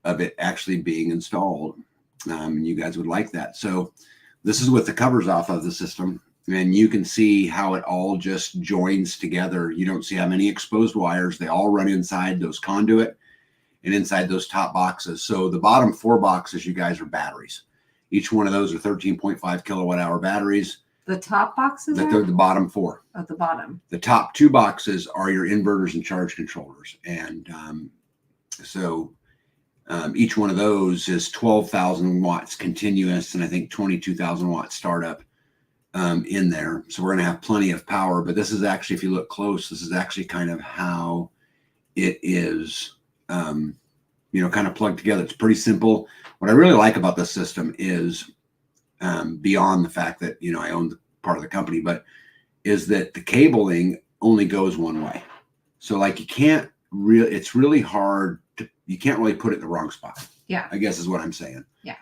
of it actually being installed. And you guys would like that. So this is with the covers off of the system, and you can see how it all just joins together. You don't see how many exposed wires. They all run inside those conduit and inside those top boxes. So the bottom 4 boxes, you guys, are batteries. Each one of those are 13.5 kilowatt hour batteries. The top boxes The are bottom 4. at the bottom. The top 2 boxes are your inverters and charge controllers. And each one of those is 12,000 watts continuous, and I think 22,000 watts startup in there. So we're going to have plenty of power. But this is actually, if you look close, this is actually kind of how it is, kind of plugged together. It's pretty simple. What I really like about this system is beyond the fact that, I own part of the company, but is that the cabling only goes one way. So like it's really hard you can't really put it in the wrong spot. Yeah. I guess is what I'm saying. Yeah.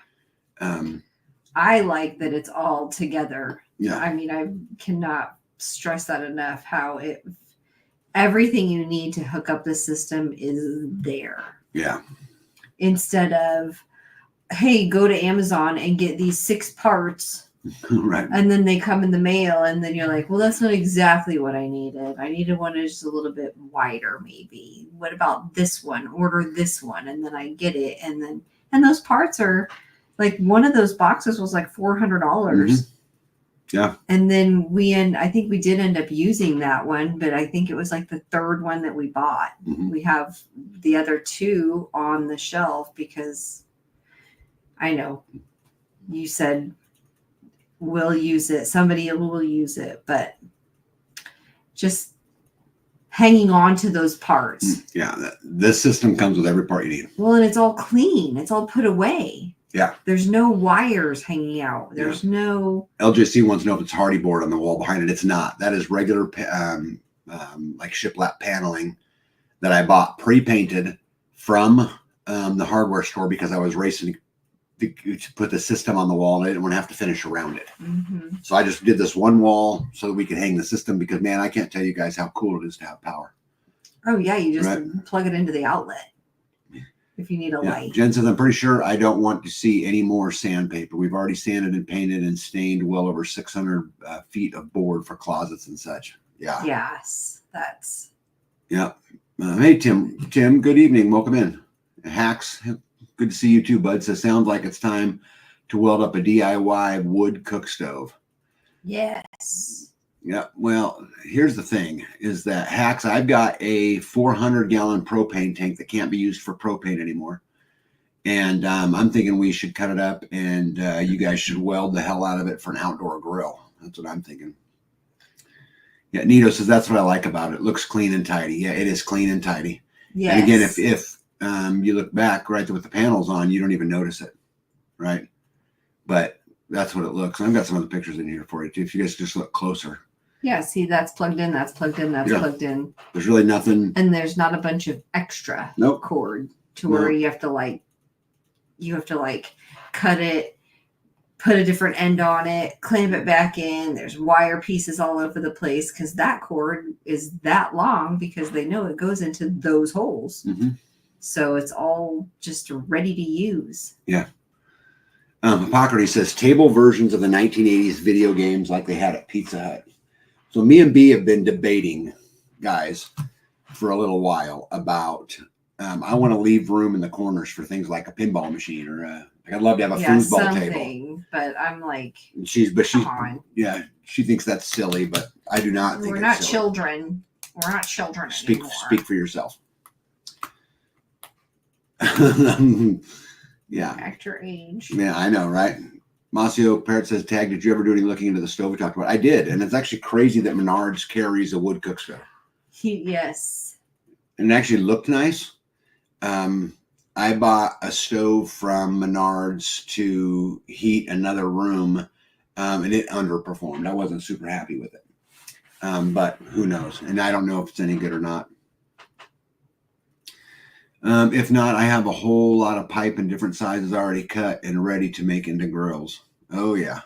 Um, I like that it's all together. yeah. I mean, I cannot stress that enough, how everything you need to hook up the system is there. Yeah. Instead of hey, go to Amazon and get these 6 parts, Right. and then they come in the mail, and then you're like, well, that's not exactly what I needed. I needed one that's just a little bit wider, maybe. What about this one? Order this one, and then I get it, and those parts are like, one of those boxes was like $400. Mhm. Yeah. And then I think we did end up using that one, but I think it was like the 3rd one that we bought. Mhm. We have the other 2 on the shelf because I know you said we'll use it. Somebody will use it, but just hanging on to those parts. Yeah. This system comes with every part you need. Well, and it's all clean. It's all put away. Yeah. There's no wires hanging out. There's no. LJC wants to know if it's hardy board on the wall behind it. It's not. That is regular like shiplap paneling that I bought pre-painted from the hardware store because I was racing to put the system on the wall and I didn't want to have to finish around it. Mhm. So I just did this one wall so that we could hang the system because, man, I can't tell you guys how cool it is to have power. Oh, yeah. You just Right. plug it into the outlet if you need a light. Jen says, I'm pretty sure I don't want to see any more sandpaper. We've already sanded and painted and stained well over 600 feet of board for closets and such. Yeah. Yes. That's. Yeah. Hey, Tim, good evening. Welcome in. Hacks, good to see you too, bud. So sounds like it's time to weld up a DIY wood cook stove. Yes. Yeah. Well, here's the thing is that Hacks, I've got a 400-gallon propane tank that can't be used for propane anymore. And I'm thinking we should cut it up and you guys should weld the hell out of it for an outdoor grill. That's what I'm thinking. Yeah, Nito says that's what I like about it. It looks clean and tidy. Yeah, it is clean and tidy. Yes. And again, if you look back right there with the panels on, you don't even notice it, right? But that's what it looks. I've got some other pictures in here for you too. If you guys just look closer. Yeah, see, that's plugged in, that's plugged in, that's Yeah. plugged in. There's really nothing. And there's not a bunch of extra Nope. cord to where you have to like cut it, put a different end on it, clamp it back in. There's wire pieces all over the place because that cord is that long because they know it goes into those holes. Mm-hmm. So it's all just ready to use. Yeah. Hippocrates says table versions of the 1980s video games like they had at Pizza Hut. So me and B have been debating, guys, for a little while about I want to leave room in the corners for things like a pinball machine or I'd love to have a foosball table. But I'm like, She's come on. Yeah, she thinks that's silly, but I do not think We're it's not silly. children. We're not children Speak for yourself. Yeah. Act your age. Yeah, I know, right? Masio Parrot says, Tag, did you ever do any looking into the stove we talked about? I did, and it's actually crazy that Menards carries a wood cook stove. Yes. And it actually looked nice. I bought a stove from Menards to heat another room, and it underperformed. I wasn't super happy with it. But who knows? And I don't know if it's any good or not. If not, I have a whole lot of pipe in different sizes already cut and ready to make into grills. Oh, yeah.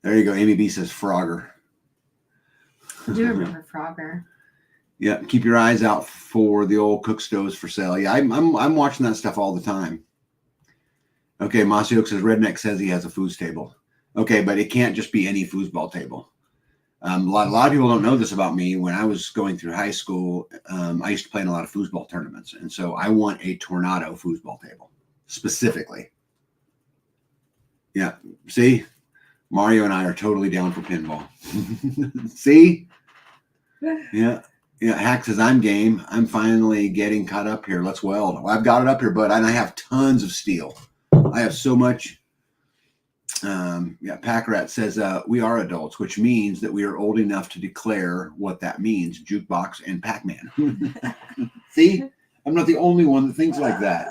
There you go. Amy B says Frogger. I do remember Frogger. Yeah, keep your eyes out for the old cook stoves for sale. Yeah, I'm watching that stuff all the time. Okay, Masio says Redneck says he has a foos table. Okay, but it can't just be any foosball table. A lot of people don't know this about me. When I was going through high school, I used to play in a lot of foosball tournaments, and so I want a Tornado foosball table specifically. Yeah, see, Mario and I are totally down for pinball. See, yeah. Hack says I'm game. I'm finally getting caught up here. Let's weld. Well, I've got it up here, bud, and I have tons of steel. I have so much. Packrat says we are adults, which means that we are old enough to declare what that means. Jukebox and Pac-Man. See, I'm not the only one that thinks like that.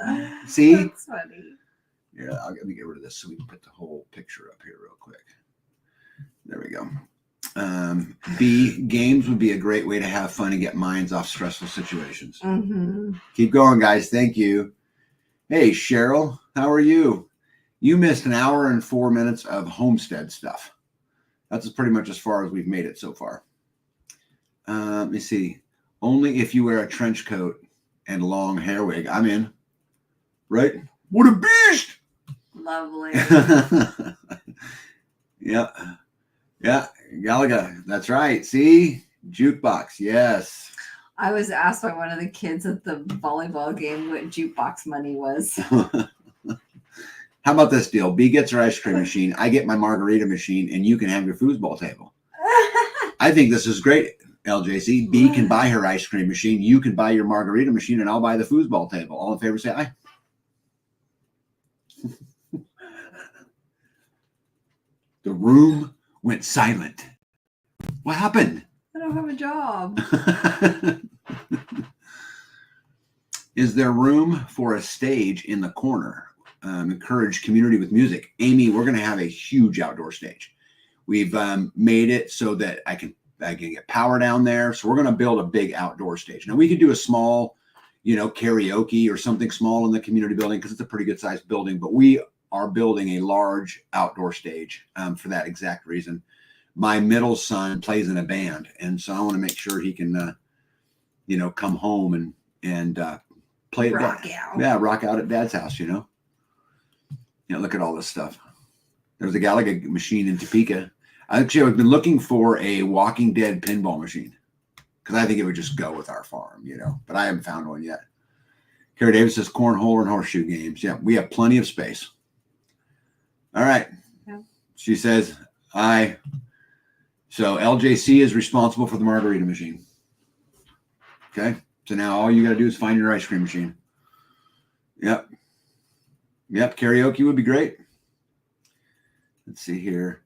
See, that's funny. Yeah, let me get rid of this so we can put the whole picture up here real quick. There we go. B, games would be a great way to have fun and get minds off stressful situations. Mm-hmm. Keep going, guys. Thank you. Hey, Cheryl, how are you? You missed an hour and 4 minutes of homestead stuff. That's pretty much as far as we've made it so far. Let me see. Only if you wear a trench coat and long hair wig. I'm in. Right? What a beast! Lovely. Yeah. Yeah. Galaga. That's right. See? Jukebox. Yes. I was asked by one of the kids at the volleyball game what jukebox money was. How about this deal? B gets her ice cream machine. I get my margarita machine, and you can have your foosball table. I think this is great, LJC. B can buy her ice cream machine. You can buy your margarita machine, and I'll buy the foosball table. All in favor, say aye. The room went silent. What happened? I don't have a job. Is there room for a stage in the corner? Encourage community with music. Amy, we're going to have a huge outdoor stage. We've made it so that I can get power down there. So we're going to build a big outdoor stage. Now we could do a small, karaoke or something small in the community building because it's a pretty good sized building, but we are building a large outdoor stage for that exact reason. My middle son plays in a band, and so I want to make sure he can, come home and play Rock out. Yeah, rock out at Dad's house. Look at all this stuff. There's a Galaga machine in Topeka. I've been looking for a Walking Dead pinball machine because I think it would just go with our farm, but I haven't found one yet. Carrie Davis says cornhole and horseshoe games. Yeah, we have plenty of space. All right. Yeah. She says, aye. So LJC is responsible for the margarita machine. Okay. So now all you got to do is find your ice cream machine. Yep. Karaoke would be great. Let's see here.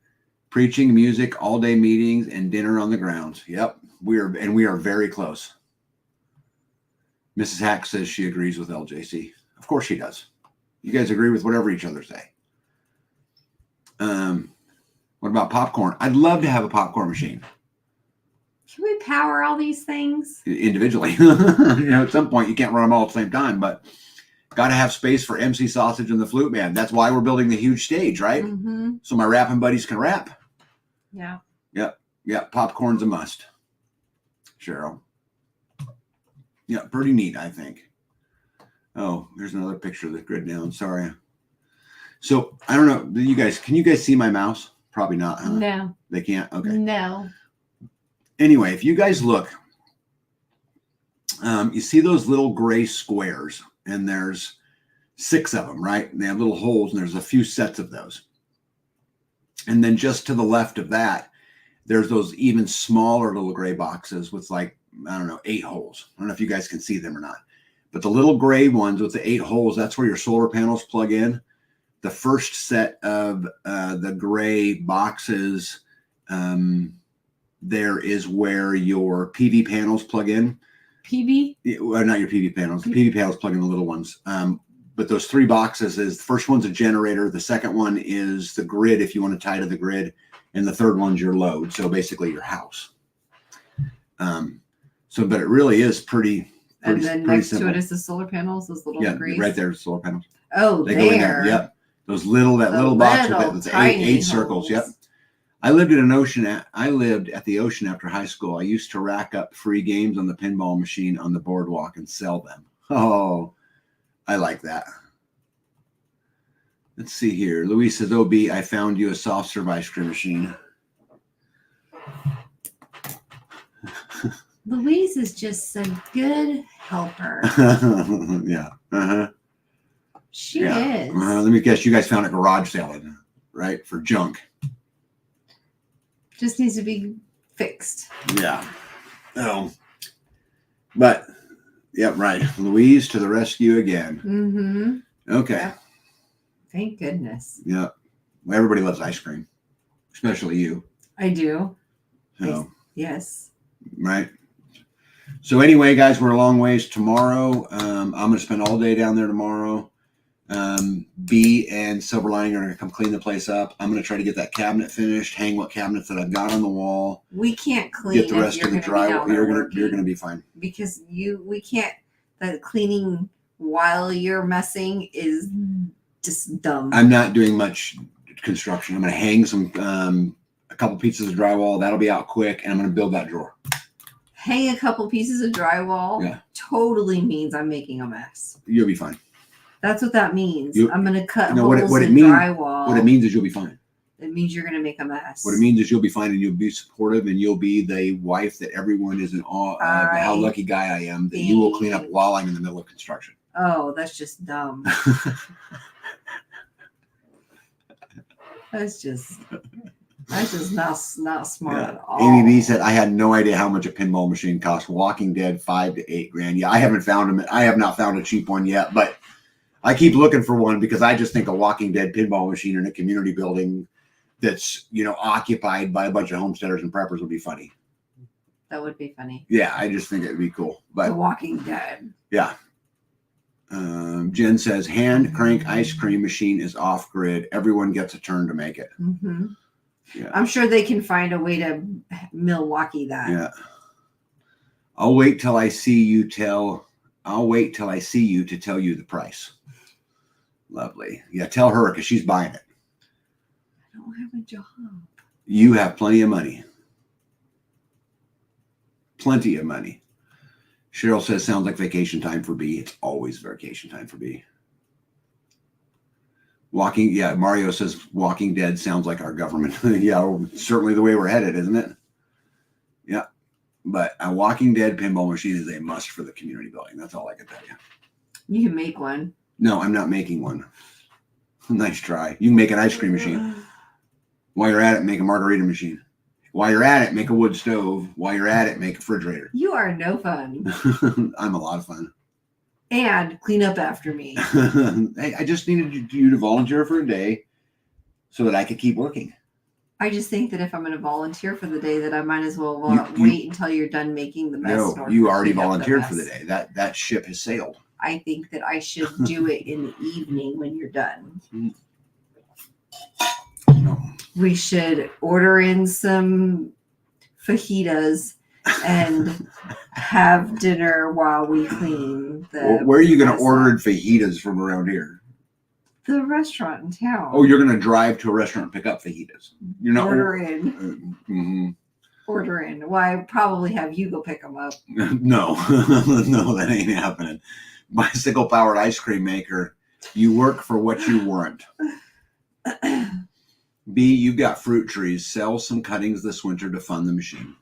Preaching, music, all day meetings, and dinner on the grounds. Yep. We are very close. Mrs. Hack says she agrees with LJC. Of course she does. You guys agree with whatever each other say. What about popcorn? I'd love to have a popcorn machine. Can we power all these things? Individually. At some point you can't run them all at the same time, but got to have space for MC Sausage and the Flute Band. That's why we're building the huge stage, right? Mm-hmm. So my rapping buddies can rap. Yeah. Yep. Popcorn's a must. Cheryl. Yeah, pretty neat, I think. Oh, there's another picture of the grid down. Sorry. So I don't know. Can you guys see my mouse? Probably not, huh? No. They can't? Okay. No. Anyway, if you guys look, you see those little gray squares, and there's 6 of them, right? And they have little holes, and there's a few sets of those. And then just to the left of that, there's those even smaller little gray boxes with 8 holes. I don't know if you guys can see them or not. But the little gray ones with the 8 holes, that's where your solar panels plug in. The first set of the gray boxes, there is where your PV panels plug in. PV? Well, not your PV panels. The PV panels plug in the little ones. But those 3 boxes the first one's a generator. The second one is the grid if you want to tie to the grid. And the third one's your load. So basically your house. But it really is pretty And then next simple. to it is the solar panels, those little grease. Right there, solar panels. Oh, They there. go in there. Yep. Those little box with the eight circles. Yep. I lived at the ocean after high school. I used to rack up free games on the pinball machine on the boardwalk and sell them. Oh, I like that. Let's see here. Louise says, OB, I found you a soft serve ice cream machine. Louise is just a good helper. Yeah. Uh-huh. She is. Let me guess, you guys found a garage sale, right? For junk. Just needs to be fixed. Yeah. Oh. But, yeah, right. Louise to the rescue again. Mm-hmm. Okay. Yeah. Thank goodness. Yeah. Well, everybody loves ice cream, especially you. I do. So, Yes. right. So anyway, guys, we're a long ways tomorrow. I'm going to spend all day down there tomorrow. B and Silver Lining are going to come clean the place up. I'm going to try to get that cabinet finished, hang what cabinets that I've got on the wall. We can't clean. Get the rest of the drywall. You're going to be fine. Because we can't. The cleaning while you're messing is just dumb. I'm not doing much construction. I'm going to hang a couple pieces of drywall. That'll be out quick, and I'm going to build that drawer. Hang a couple pieces of drywall. Yeah. Totally means I'm making a mess. You'll be fine. That's what that means. You- I'm gonna cut No, holes what it in means- drywall. What it means is you'll be fine. It means you're gonna make a mess. What it means is you'll be fine and you'll be supportive and you'll be the wife that everyone is in awe of. How I lucky guy I am that you will clean up think- while I'm in the middle of construction. Oh, that's just dumb. That's just not smart Yeah. at all. Amy B said, I had no idea how much a pinball machine cost. Walking Dead, $5 to $8 grand. Yeah, I haven't found them. I have not found a cheap one yet, but I keep looking for one because I just think a Walking Dead pinball machine in a community building that's, occupied by a bunch of homesteaders and preppers would be funny. That would be funny. Yeah, I just think it'd be cool. The But Walking Dead. yeah. Jen says, hand crank ice cream machine is off grid. Everyone gets a turn to make it. Hmm. Yeah. I'm sure they can find a way to Milwaukee that. Yeah. I'll wait till I see you to tell you the price. Lovely. Yeah, tell her because she's buying it. I don't have a job. You have plenty of money. Plenty of money. Cheryl says, sounds like vacation time for B. It's always vacation time for B. Mario says Walking Dead sounds like our government. Yeah, certainly the way we're headed, isn't it? Yeah. But a Walking Dead pinball machine is a must for the community building. That's all I can tell you. You can make one. No, I'm not making one. Nice try. You can make an ice cream machine. While you're at it, make a margarita machine. While you're at it, make a wood stove. While you're at it, make a refrigerator. You are no fun. I'm a lot of fun. And clean up after me. Hey, I just needed you to volunteer for a day so that I could keep working. I just think that if I'm going to volunteer for the day, that I might as well You- wait until you're done making the mess. in No, order you to already clean up volunteered for the mess. day. That ship has sailed. I think that I should do it in the evening when you're done. No. We should order in some fajitas and have dinner while we clean the Where are you going to mess order up. fajitas from around here? The restaurant in town. Oh, you're going to drive to a restaurant and pick up fajitas. You're not order in. Mhm. Order in. Well, I probably have you go pick them up. No, no, that ain't happening. Bicycle powered ice cream maker. You work for what you want. B, you got fruit trees. Sell some cuttings this winter to fund the machine.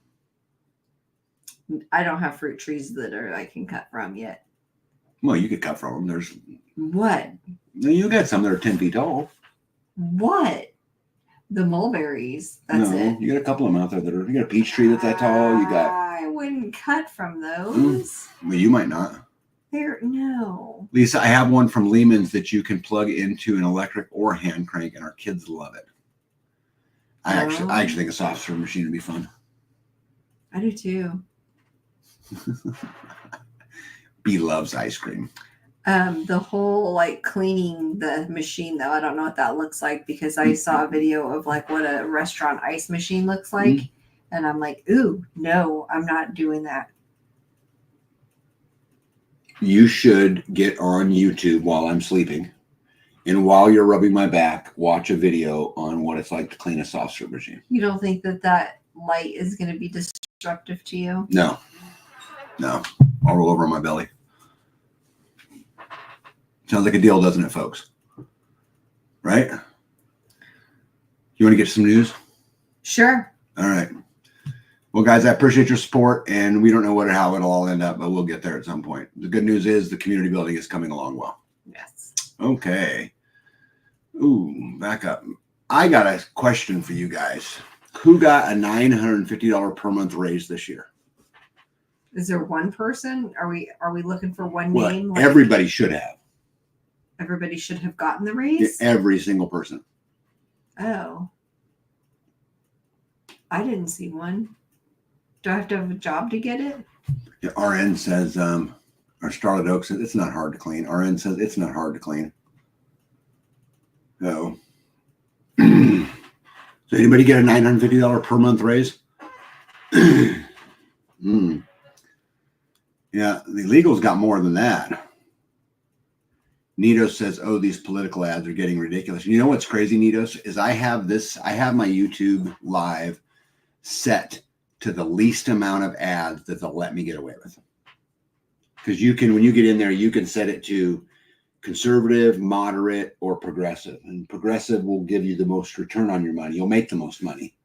I don't have fruit trees that I can cut from yet. Well, you could cut from them. There's What? you got some that are 10 feet tall. What? The mulberries. That's no, it. you got a couple of them out there that are. You got a peach tree that's that tall. You got. I wouldn't cut from those. Well, you might not. No. Lisa, I have one from Lehman's that you can plug into an electric or hand crank, and our kids love it. I actually think a soft serve machine would be fun. I do too. B loves ice cream. The whole like cleaning the machine though, I don't know what that looks like because I saw a video of like what a restaurant ice machine looks like, and I'm like, ooh, no, I'm not doing that. You should get on YouTube while I'm sleeping, and while you're rubbing my back, watch a video on what it's like to clean a soft serve machine. You don't think that that light is going to be destructive to you? No, I'll roll over on my belly. Sounds like a deal, doesn't it, folks? Right? You want to get some news? Sure. All right. Well, guys, I appreciate your support, and we don't know how it'll all end up, but we'll get there at some point. The good news is the community building is coming along well. Yes. Okay. Ooh, back up. I got a question for you guys. Who got a $950 per month raise this year? Is there one person? Are we looking for one What? name? Everybody should have. Everybody should have gotten the raise. Every single person. Oh. I didn't see one. Do I have to have a job to get it? Yeah, RN says, or Starlet Oak says, it's not hard to clean. RN says, it's not hard to clean. So, so anybody get a $950 per month raise? Yeah, the illegals got more than that. Nitos says, oh, these political ads are getting ridiculous. You know what's crazy, Nitos, is I have my YouTube live set to the least amount of ads that they'll let me get away with. Because you can, when you get in there, you can set it to, conservative, moderate, or progressive. And progressive will give you the most return on your money. You'll make the most money.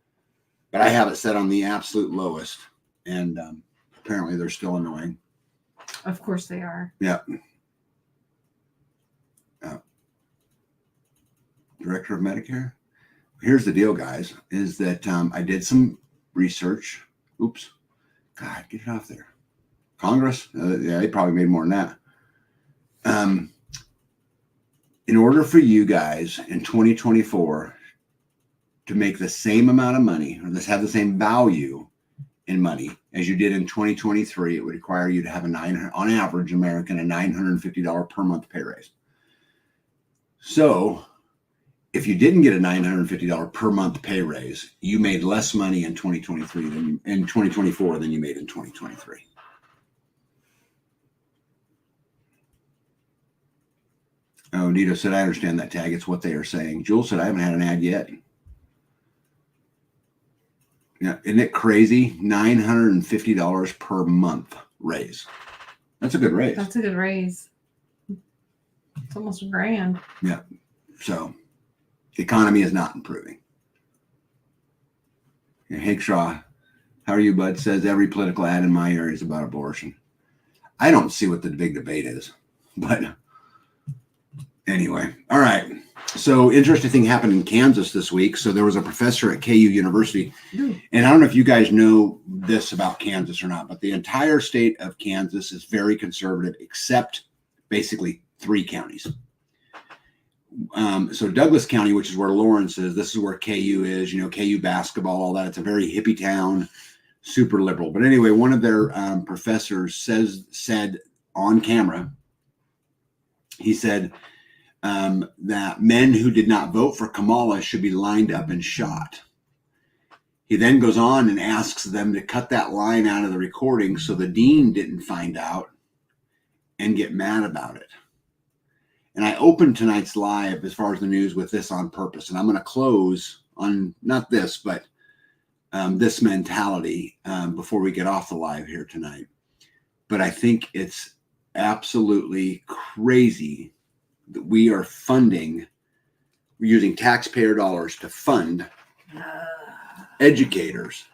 But I have it set on the absolute lowest. And apparently they're still annoying. Of course they are. Yeah. Director of Medicare. Here's the deal, guys, is that I did some research. Oops. God, get it off there. Congress? Yeah, they probably made more than that. In order for you guys in 2024 to make the same amount of money, or have the same value in money as you did in 2023, it would require you to have on average, American, a $950 per month pay raise. So if you didn't get a $950 per month pay raise, you made less money in 2023 in 2024 than you made in 2023. Oh, Nito said, I understand that, Tag. It's what they are saying. Jules said, I haven't had an ad yet. Yeah, isn't it crazy? $950 per month raise. That's a good raise. That's a good raise. It's almost $1,000. Yeah. So the economy is not improving. Yeah, Hank Shaw, how are you, bud? Says every political ad in my area is about abortion. I don't see what the big debate is, but anyway. All right. So interesting thing happened in Kansas this week. So there was a professor at KU University, and I don't know if you guys know this about Kansas or not, but the entire state of Kansas is very conservative, except basically 3 counties. So Douglas County, which is where Lawrence is, this is where KU is, KU basketball, all that. It's a very hippie town, super liberal. But anyway, one of their professors said on camera, he said that men who did not vote for Kamala should be lined up and shot. He then goes on and asks them to cut that line out of the recording so the dean didn't find out and get mad about it. And I opened tonight's live as far as the news with this on purpose. And I'm going to close on not this, but this mentality before we get off the live here tonight. But I think it's absolutely crazy that we're using taxpayer dollars to fund educators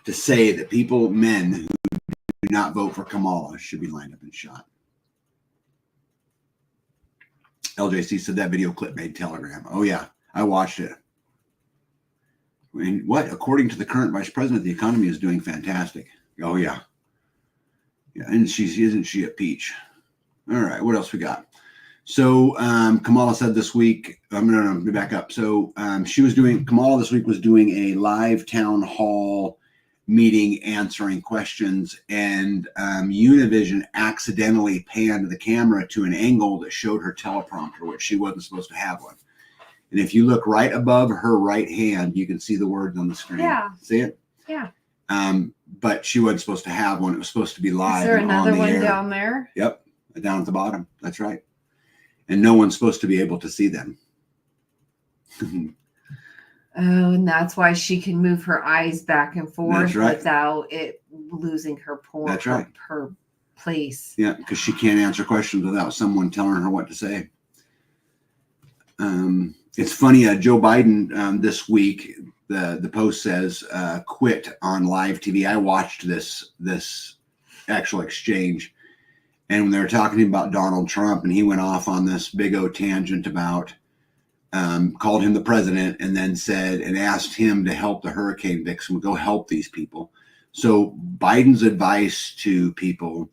to say that men who do not vote for Kamala should be lined up and shot. LJC said that video clip made Telegram. Oh, yeah, I watched it. I mean, what? According to the current vice president, the economy is doing fantastic. Oh, yeah. Yeah, and isn't she a peach? All right, what else we got? So Kamala said this week, I'm going to back up. So Kamala this week was doing a live town hall meeting answering questions, and Univision accidentally panned the camera to an angle that showed her teleprompter, which she wasn't supposed to have one. And if you look right above her right hand, you can see the words on the screen. Yeah. See it? Yeah. But she wasn't supposed to have one. It was supposed to be live. Is there another one down there? Yep. Down at the bottom. That's right. And no one's supposed to be able to see them. Oh, and that's why she can move her eyes back and forth right. without it losing her point. That's right. Her place. Yeah, because she can't answer questions without someone telling her what to say. It's funny, Joe Biden this week, the Post says, quit on live TV. I watched this actual exchange. And when they were talking about Donald Trump, and he went off on this big old tangent about, called him the president, and then said and asked him to help the hurricane victims, go help these people. So Biden's advice to people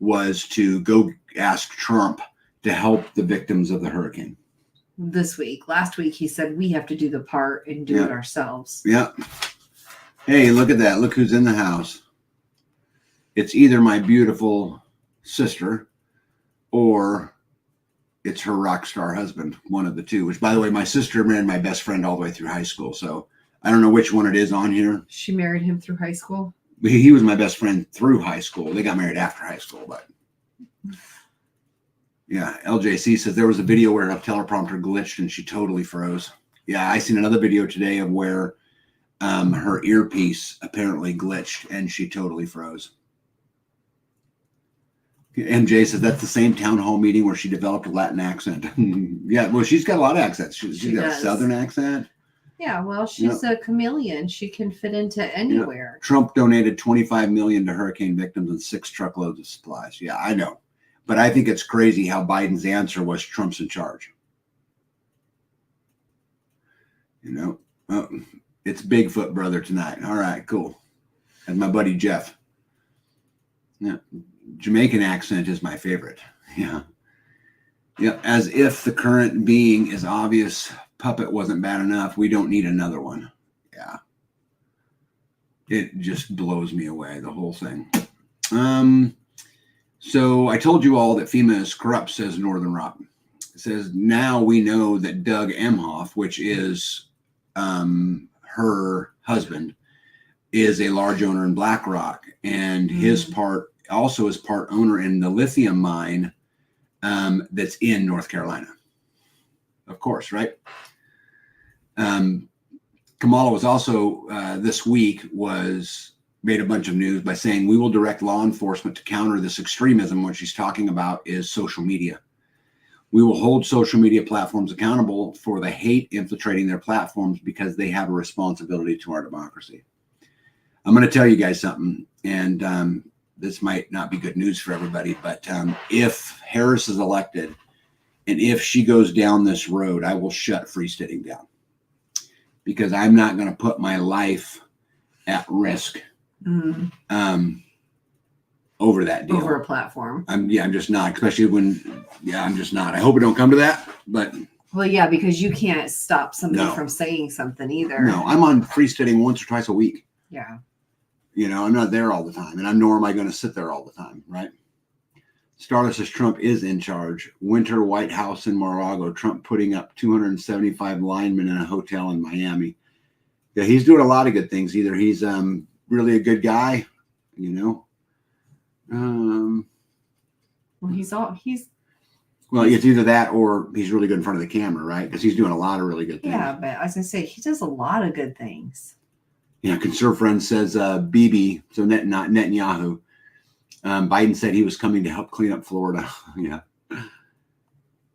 was to go ask Trump to help the victims of the hurricane. This week. Last week, he said we have to do the part and do it ourselves. Yeah. Hey, look at that. Look who's in the house. It's either my beautiful sister or it's her rock star husband, one of the two, which, by the way, my sister married my best friend all the way through high school. So I don't know which one it is on here. She married him through high school? He was my best friend through high school. They got married after high school, but yeah. LJC says there was a video where a teleprompter glitched and she totally froze. Yeah, I seen another video today of where her earpiece apparently glitched and she totally froze. MJ says that's the same town hall meeting where she developed a Latin accent. Yeah, well, she's got a lot of accents. She's got a Southern accent. Yeah, well, she's a chameleon. She can fit into anywhere. Trump donated $25 million to hurricane victims and 6 truckloads of supplies. Yeah, I know. But I think it's crazy how Biden's answer was Trump's in charge. It's Bigfoot brother tonight. All right, cool. And my buddy Jeff. Yeah, Jamaican accent is my favorite. Yeah. As if the current being is obvious puppet wasn't bad enough, we don't need another one. Yeah. It just blows me away, the whole thing. So I told you all that FEMA is corrupt, says Northern Rock. It says, now we know that Doug Emhoff, which is her husband, is a large owner in BlackRock, and his part also is part owner in the lithium mine that's in North Carolina. Of course, right? Kamala was also this week made a bunch of news by saying we will direct law enforcement to counter this extremism. What she's talking about is social media. We will hold social media platforms accountable for the hate infiltrating their platforms because they have a responsibility to our democracy. I'm going to tell you guys something, and this might not be good news for everybody, but if Harris is elected and if she goes down this road, I will shut freesteading down because I'm not going to put my life at risk over that deal. Over a platform. I'm just not, especially I'm just not. I hope it don't come to that, but. Well, yeah, because you can't stop somebody from saying something either. No, I'm on freesteading once or twice a week. Yeah. I'm not there all the time, and nor am I going to sit there all the time, right? Starless says Trump is in charge. Winter White House in Mar-a-Lago. Trump putting up 275 linemen in a hotel in Miami. Yeah, he's doing a lot of good things. Either he's really a good guy, Well, Well, it's either that or he's really good in front of the camera, right? Because he's doing a lot of really good things. Yeah, but as I say, he does a lot of good things. Yeah, Conserve Friend says Bibi, so not Netanyahu. Biden said he was coming to help clean up Florida. Yeah.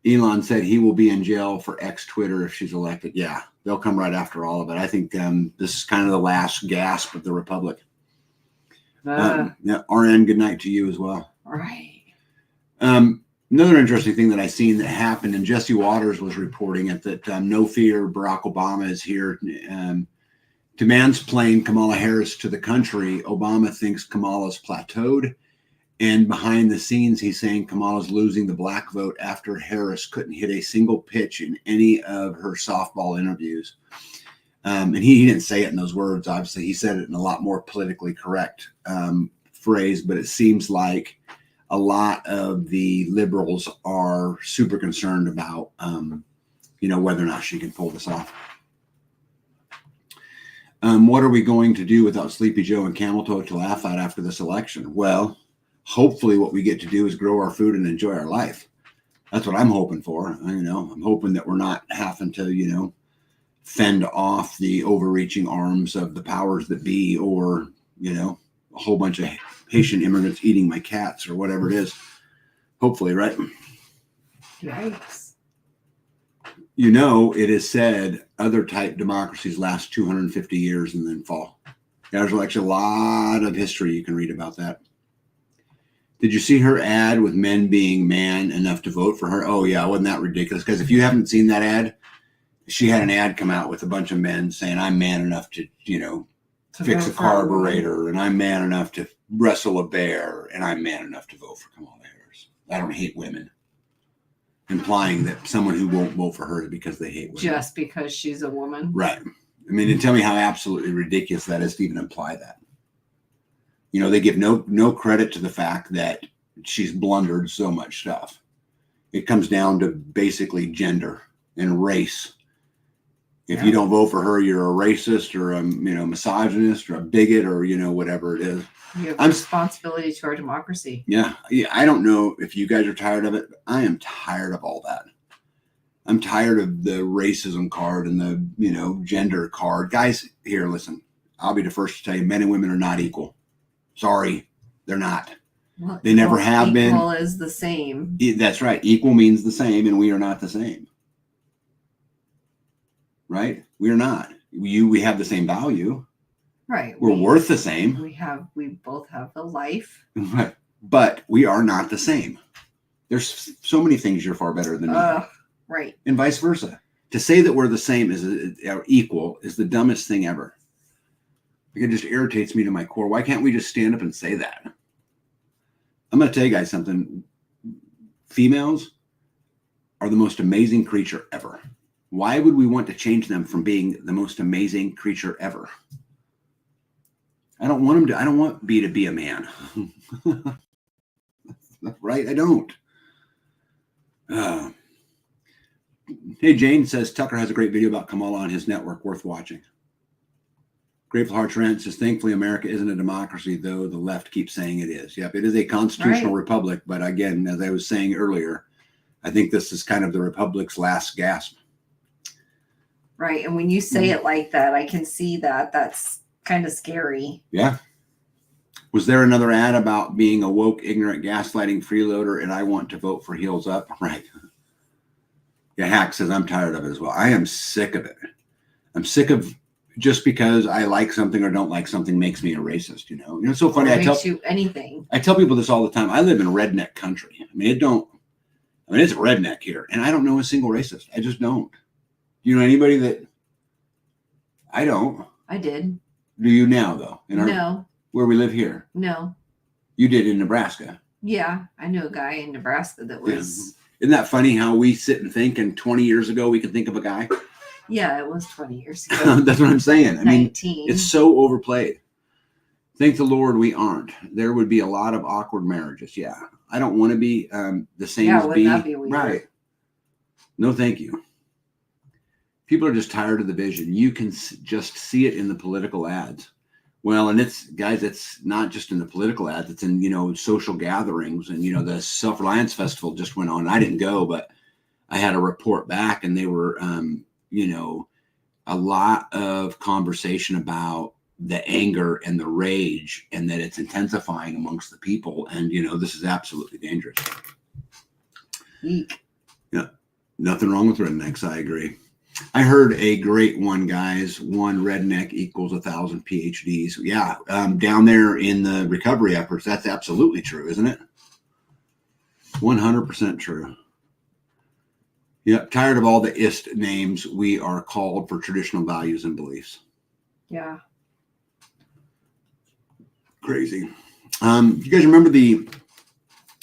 Elon said he will be in jail for X Twitter if she's elected. Yeah, they'll come right after all of it. I think this is kind of the last gasp of the Republic. RN, good night to you as well. Right. Another interesting thing that I seen that happened, and Jesse Waters was reporting it, that no fear, Barack Obama is here to mansplain Kamala Harris to the country. Obama thinks Kamala's plateaued, and behind the scenes, he's saying Kamala's losing the black vote after Harris couldn't hit a single pitch in any of her softball interviews. And he didn't say it in those words, obviously. He said it in a lot more politically correct phrase, but it seems like a lot of the liberals are super concerned about, whether or not she can pull this off. What are we going to do without Sleepy Joe and Camel Toe to laugh at after this election? Well, hopefully what we get to do is grow our food and enjoy our life. That's what I'm hoping for. I'm hoping that we're not having to, fend off the overreaching arms of the powers that be, or, a whole bunch of Haitian immigrants eating my cats or whatever it is. Hopefully, right? Yikes. It is said other type democracies last 250 years and then fall. There's actually a lot of history you can read about that. Did you see her ad with men being man enough to vote for her? Oh, yeah. Wasn't that ridiculous? Because if you haven't seen that ad, she had an ad come out with a bunch of men saying, I'm man enough to, fix a carburetor, and I'm man enough to wrestle a bear, and I'm man enough to vote for Kamala Harris. I don't hate women. Implying that someone who won't vote for her is because they hate women. Just because she's a woman. Right. And tell me how absolutely ridiculous that is to even imply that. They give no credit to the fact that she's blundered so much stuff. It comes down to basically gender and race. If you don't vote for her, you're a racist or a misogynist or a bigot or whatever it is. You have a responsibility to our democracy. Yeah. I don't know if you guys are tired of it, but I am tired of all that. I'm tired of the racism card and the gender card. Guys, here, listen. I'll be the first to tell you, men and women are not equal. Sorry, they're not. Well, They never have been. Equal is the same. That's right. Equal means the same, and we are not the same. Right? We are not. We have the same value. Right. We're worth the same. We both have the life. Right. But we are not the same. There's so many things you're far better than me. Right. And vice versa. To say that we're the same or equal is the dumbest thing ever. It just irritates me to my core. Why can't we just stand up and say that? I'm going to tell you guys something. Females are the most amazing creature ever. Why would we want to change them from being the most amazing creature ever? I don't want B to be a man. Right? I don't. Hey, Jane says Tucker has a great video about Kamala on his network, worth watching. Grateful Heart Trent says, thankfully, America isn't a democracy, though the left keeps saying it is. Yep, it is a constitutional republic. But again, as I was saying earlier, I think this is kind of the republic's last gasp. Right. And when you say it like that, I can see that. That's kind of scary. Yeah. Was there another ad about being a woke, ignorant, gaslighting freeloader and I want to vote for Heels Up? Right. Yeah, Hack says, I'm tired of it as well. I am sick of it. I'm sick of just because I like something or don't like something makes me a racist, you know? It's so funny. I tell people this all the time. I live in redneck country. It's redneck here. And I don't know a single racist. I just don't. Do you know anybody that? I don't. I did. Do you now, though? No. Where we live here? No. You did in Nebraska? Yeah. I knew a guy in Nebraska that was. Isn't that funny how we sit and think, and 20 years ago we could think of a guy? Yeah, it was 20 years ago. That's what I'm saying. 19. It's so overplayed. Thank the Lord we aren't. There would be a lot of awkward marriages. Yeah. I don't want to be the same as B. That be weird? Right. No, thank you. People are just tired of the vision. You can just see it in the political ads. Well, and it's not just in the political ads. It's in, social gatherings. And, the Self-Reliance Festival just went on. I didn't go, but I had a report back and they were, a lot of conversation about the anger and the rage and that it's intensifying amongst the people. And, this is absolutely dangerous. Eek. Yeah. Nothing wrong with rednecks. I agree. I heard a great one, guys. One redneck equals 1,000 PhDs. Yeah. Down there in the recovery efforts, that's absolutely true, isn't it? 100% true. Yeah, tired of all the ist names. We are called for traditional values and beliefs. Yeah. Crazy. You guys remember the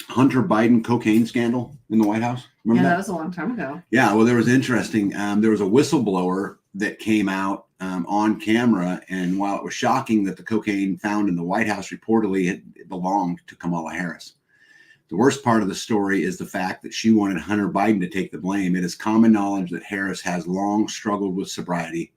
Hunter Biden cocaine scandal in the White House? Remember that was a long time ago. Yeah, well, there was interesting. There was a whistleblower that came out on camera, and while it was shocking that the cocaine found in the White House reportedly it belonged to Kamala Harris. The worst part of the story is the fact that she wanted Hunter Biden to take the blame. It is common knowledge that Harris has long struggled with sobriety.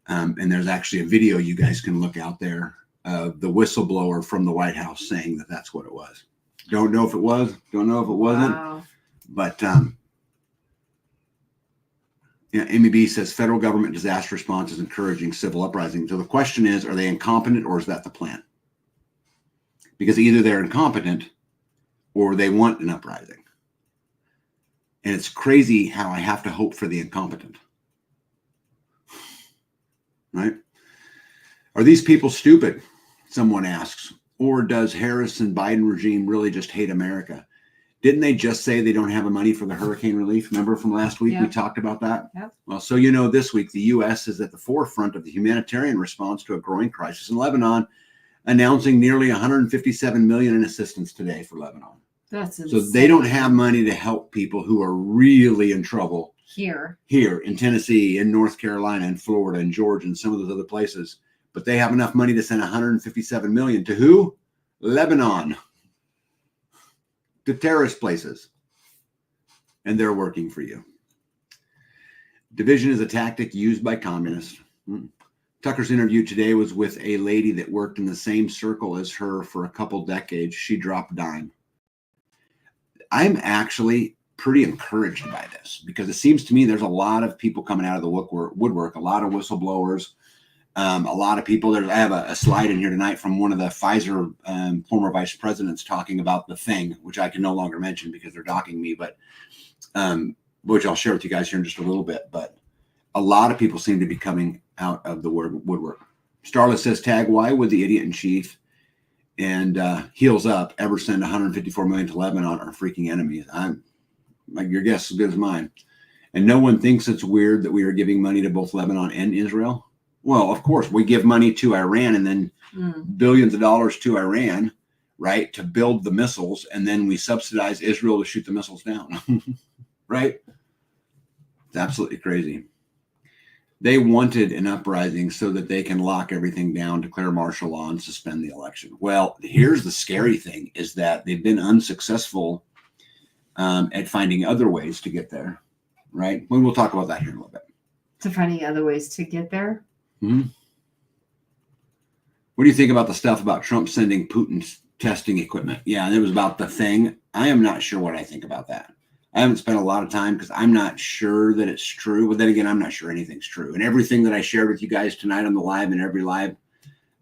And there's actually a video you guys can look out there of the whistleblower from the White House saying that that's what it was. Don't know if it was. Don't know if it wasn't. Wow. But Amy B says federal government disaster response is encouraging civil uprising. So the question is, are they incompetent or is that the plan? Because either they're incompetent or they want an uprising. And it's crazy how I have to hope for the incompetent. Right? Are these people stupid? Someone asks. Or does Harris and Biden regime really just hate America? Didn't they just say they don't have the money for the hurricane relief? Remember from last week, We talked about that? Yep. Well, so this week, the U.S. is at the forefront of the humanitarian response to a growing crisis in Lebanon, announcing nearly $157 million in assistance today for Lebanon. That's insane. So they don't have money to help people who are really in trouble here in Tennessee, in North Carolina, in Florida, in Georgia, and some of those other places. But they have enough money to send $157 million to who? Lebanon. To terrorist places. And they're working for you. Division is a tactic used by communists. Tucker's interview today was with a lady that worked in the same circle as her for a couple decades. She dropped a dime. I'm actually pretty encouraged by this because it seems to me there's a lot of people coming out of the woodwork, a lot of whistleblowers. A lot of people I have a slide in here tonight from one of the Pfizer former vice presidents talking about the thing, which I can no longer mention because they're docking me, but which I'll share with you guys here in just a little bit. But a lot of people seem to be coming out of the woodwork. Starla says, tag, why would the idiot in chief and heels up ever send 154 million to Lebanon, our freaking enemies? I'm like, your guess is as good as mine. And no one thinks it's weird that we are giving money to both Lebanon and Israel. Well, of course, we give money to Iran and then billions of dollars to Iran, right, to build the missiles, and then we subsidize Israel to shoot the missiles down, right? It's absolutely crazy. They wanted an uprising so that they can lock everything down, declare martial law, and suspend the election. Well, here's the scary thing, is that they've been unsuccessful at finding other ways to get there, right? We'll talk about that here in a little bit. To finding other ways to get there. Mm-hmm. What do you think about the stuff about Trump sending Putin's testing equipment? Yeah, and it was about the thing. I am not sure what I think about that. I haven't spent a lot of time because I'm not sure that it's true. But then again, I'm not sure anything's true. And everything that I shared with you guys tonight on the live and every live,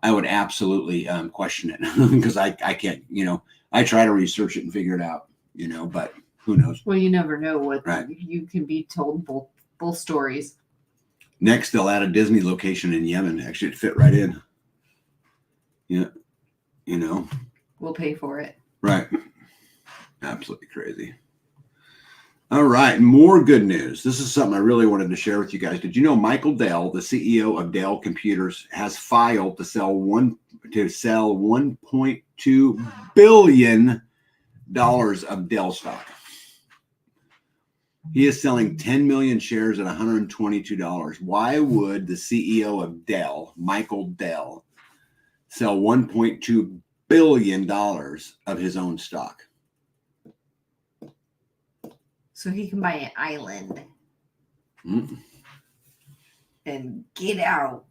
I would absolutely question it because I can't, I try to research it and figure it out, but who knows? Well, you never know what right. You can be told both stories. Next, they'll add a Disney location in Yemen. Actually, it'd fit right in. Yeah. We'll pay for it. Right. Absolutely crazy. All right. More good news. This is something I really wanted to share with you guys. Did you know Michael Dell, the CEO of Dell Computers, has filed to sell $1.2 billion of Dell stock? He is selling 10 million shares at $122. Why would the CEO of Dell, Michael Dell, sell $1.2 billion of his own stock? So he can buy an island Mm-hmm. and get out.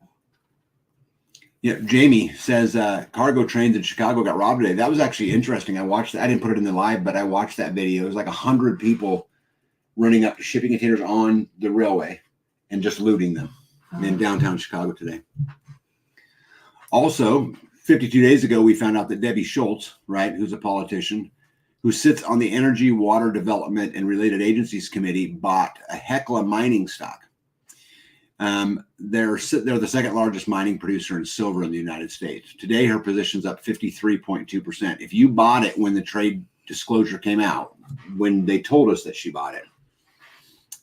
Yeah, Jamie says cargo trains in Chicago got robbed today. That was actually interesting. I watched that. I didn't put it in the live, but I watched that video. It was like 100 people running up to shipping containers on the railway and just looting them in downtown Chicago today. Also, 52 days ago, we found out that Debbie Schultz, right, who's a politician, who sits on the Energy, Water Development, and Related Agencies Committee, bought a Hecla mining stock. They're the second largest mining producer in silver in the United States. Today, her position's up 53.2%. If you bought it when the trade disclosure came out, when they told us that she bought it,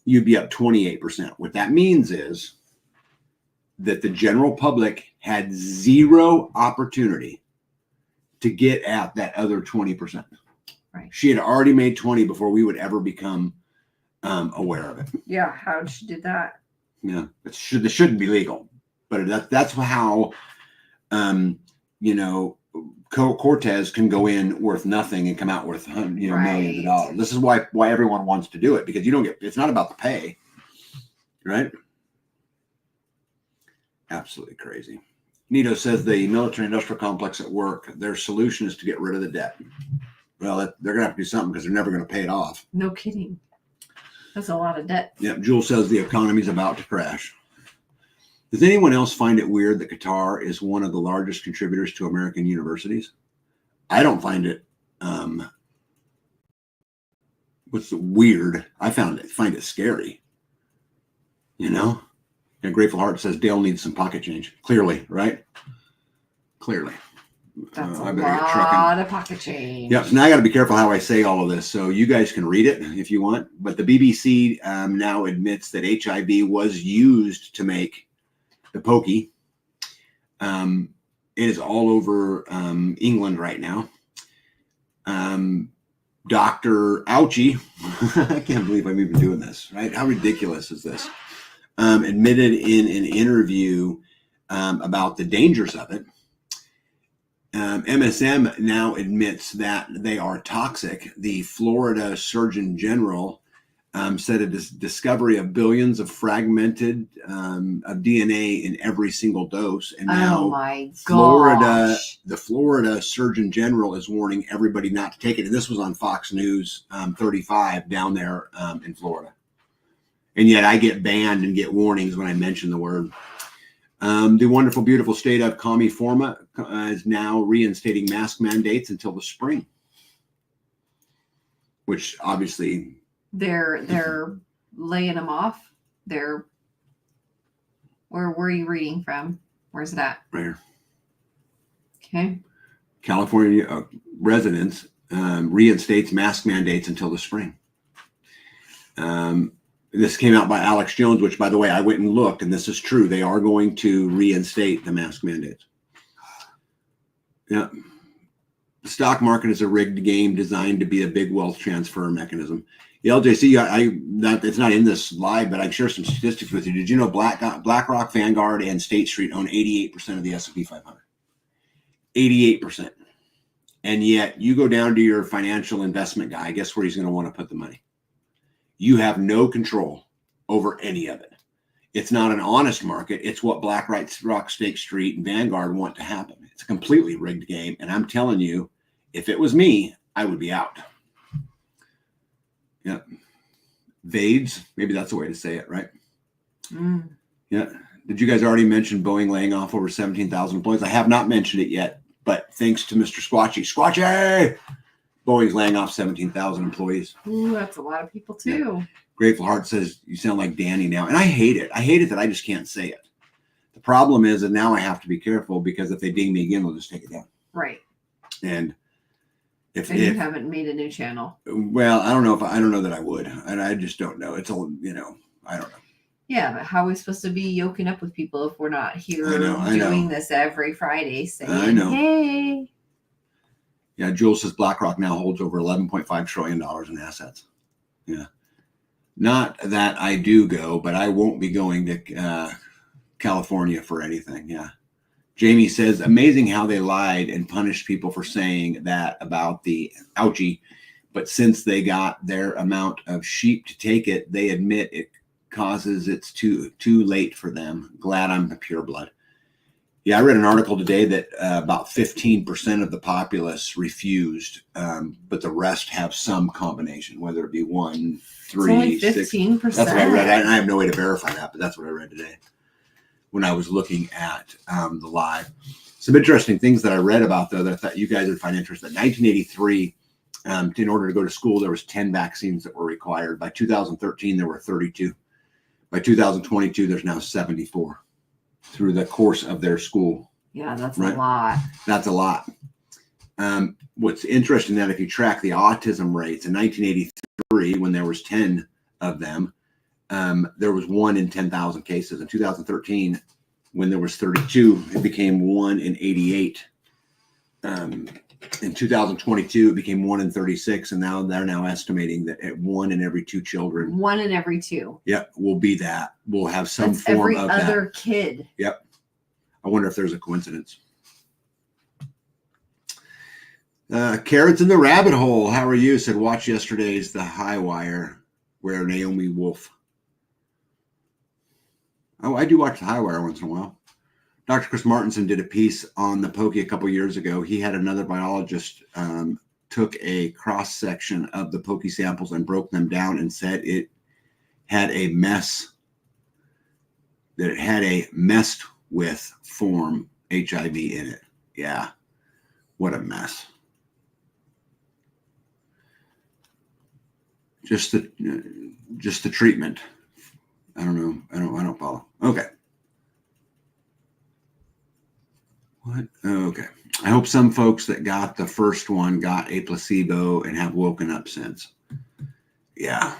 you'd be up 28%. What that means is that the general public had zero opportunity to get at that other 20%. Right. She had already made 20 before we would ever become aware of it. Yeah, how did she do that? Yeah, this shouldn't be legal, but that's how, Cortez can go in worth nothing and come out worth millions of dollars. This is why everyone wants to do it, because it's not about the pay, right? Absolutely crazy. Nito says the military industrial complex at work, their solution is to get rid of the debt. Well, they're going to have to do something because they're never going to pay it off. No kidding. That's a lot of debt. Yeah, Jules says the economy's about to crash. Does anyone else find it weird that Qatar is one of the largest contributors to American universities? I don't find it what's weird. I find it scary. And Grateful Heart says Dale needs some pocket change. Clearly, right? Clearly. That's a lot of pocket change. Yeah, so now I got to be careful how I say all of this. So you guys can read it if you want. But the BBC now admits that HIV was used to make the pokey. It is all over England right now. Dr. Ouchie, I can't believe I'm even doing this, right? How ridiculous is this? Admitted in an interview about the dangers of it. MSM now admits that they are toxic. The Florida Surgeon General said a discovery of billions of fragmented of DNA in every single dose. And now the Florida Surgeon General is warning everybody not to take it. And this was on Fox News 35 down there in Florida. And yet I get banned and get warnings when I mention the word. The wonderful, beautiful state of California is now reinstating mask mandates until the spring, which obviously they're laying them off. Where are you reading from? Where's it at? right here. Okay. California residents reinstates mask mandates until the spring. This came out by Alex Jones, which, by the way, I went and looked, and this is true. They are going to reinstate the mask mandates. Yeah. The stock market is a rigged game designed to be a big wealth transfer mechanism. The LJC, it's not in this slide, but I share some statistics with you. Did you know BlackRock, Vanguard, and State Street own 88% of the S&P 500? 88%. And yet you go down to your financial investment guy, guess where he's going to want to put the money? You have no control over any of it. It's not an honest market. It's what BlackRock, State Street, and Vanguard want to happen. It's a completely rigged game. And I'm telling you, if it was me, I would be out. Yeah. Vades, maybe that's the way to say it, right? Mm. Yeah. Did you guys already mention Boeing laying off over 17,000 employees? I have not mentioned it yet, but thanks to Mr. Squatchy, Boeing's laying off 17,000 employees. Ooh, that's a lot of people too. Yeah. Grateful Heart says, you sound like Danny now. And I hate it. I hate it that I just can't say it. The problem is that now I have to be careful because if they ding me again, they'll just take it down. Right. And if you haven't made a new channel. Well, I don't know that I would. And I just don't know. It's all, I don't know. Yeah, but how are we supposed to be yoking up with people if we're not here doing this every Friday saying, I know. Hey. Yeah, Jules says BlackRock now holds over $11.5 trillion in assets. Yeah. Not that I do go, but I won't be going to California for anything. Yeah. Jamie says, amazing how they lied and punished people for saying that about the ouchie. But since they got their amount of sheep to take it, they admit it causes it's too late for them. Glad I'm a pure blood. Yeah, I read an article today that about 15% of the populace refused, but the rest have some combination, whether it be 1, 3, 6. 15%. That's what I read. I have no way to verify that, but that's what I read today when I was looking at the live. Some interesting things that I read about, though, that I thought you guys would find interesting. 1983, in order to go to school, there was 10 vaccines that were required. By 2013, there were 32. By 2022, there's now 74. Through the course of their school. Yeah, that's right? A lot. That's a lot. What's interesting that if you track the autism rates in 1983, when there was 10 of them, there was 1 in 10,000 cases. In 2013, when there was 32, it became 1 in 88. In 2022, it became 1 in 36, and now they're estimating that at 1 in every 2 children. 1 in every 2. Yep, will be that. We'll have some That's form every of other that. Kid. Yep. I wonder if there's a coincidence. Carrots in the Rabbit Hole. How are you? Said watch yesterday's The High Wire, where Naomi Wolf. Oh, I do watch The High Wire once in a while. Dr. Chris Martinson did a piece on the Pokey a couple years ago. He had another biologist took a cross section of the Pokey samples and broke them down and said it had a mess, that it had a messed with form HIV in it. Yeah, what a mess. Just the treatment. I don't know. I don't follow. Okay. What? Okay. I hope some folks that got the first one got a placebo and have woken up since. Yeah.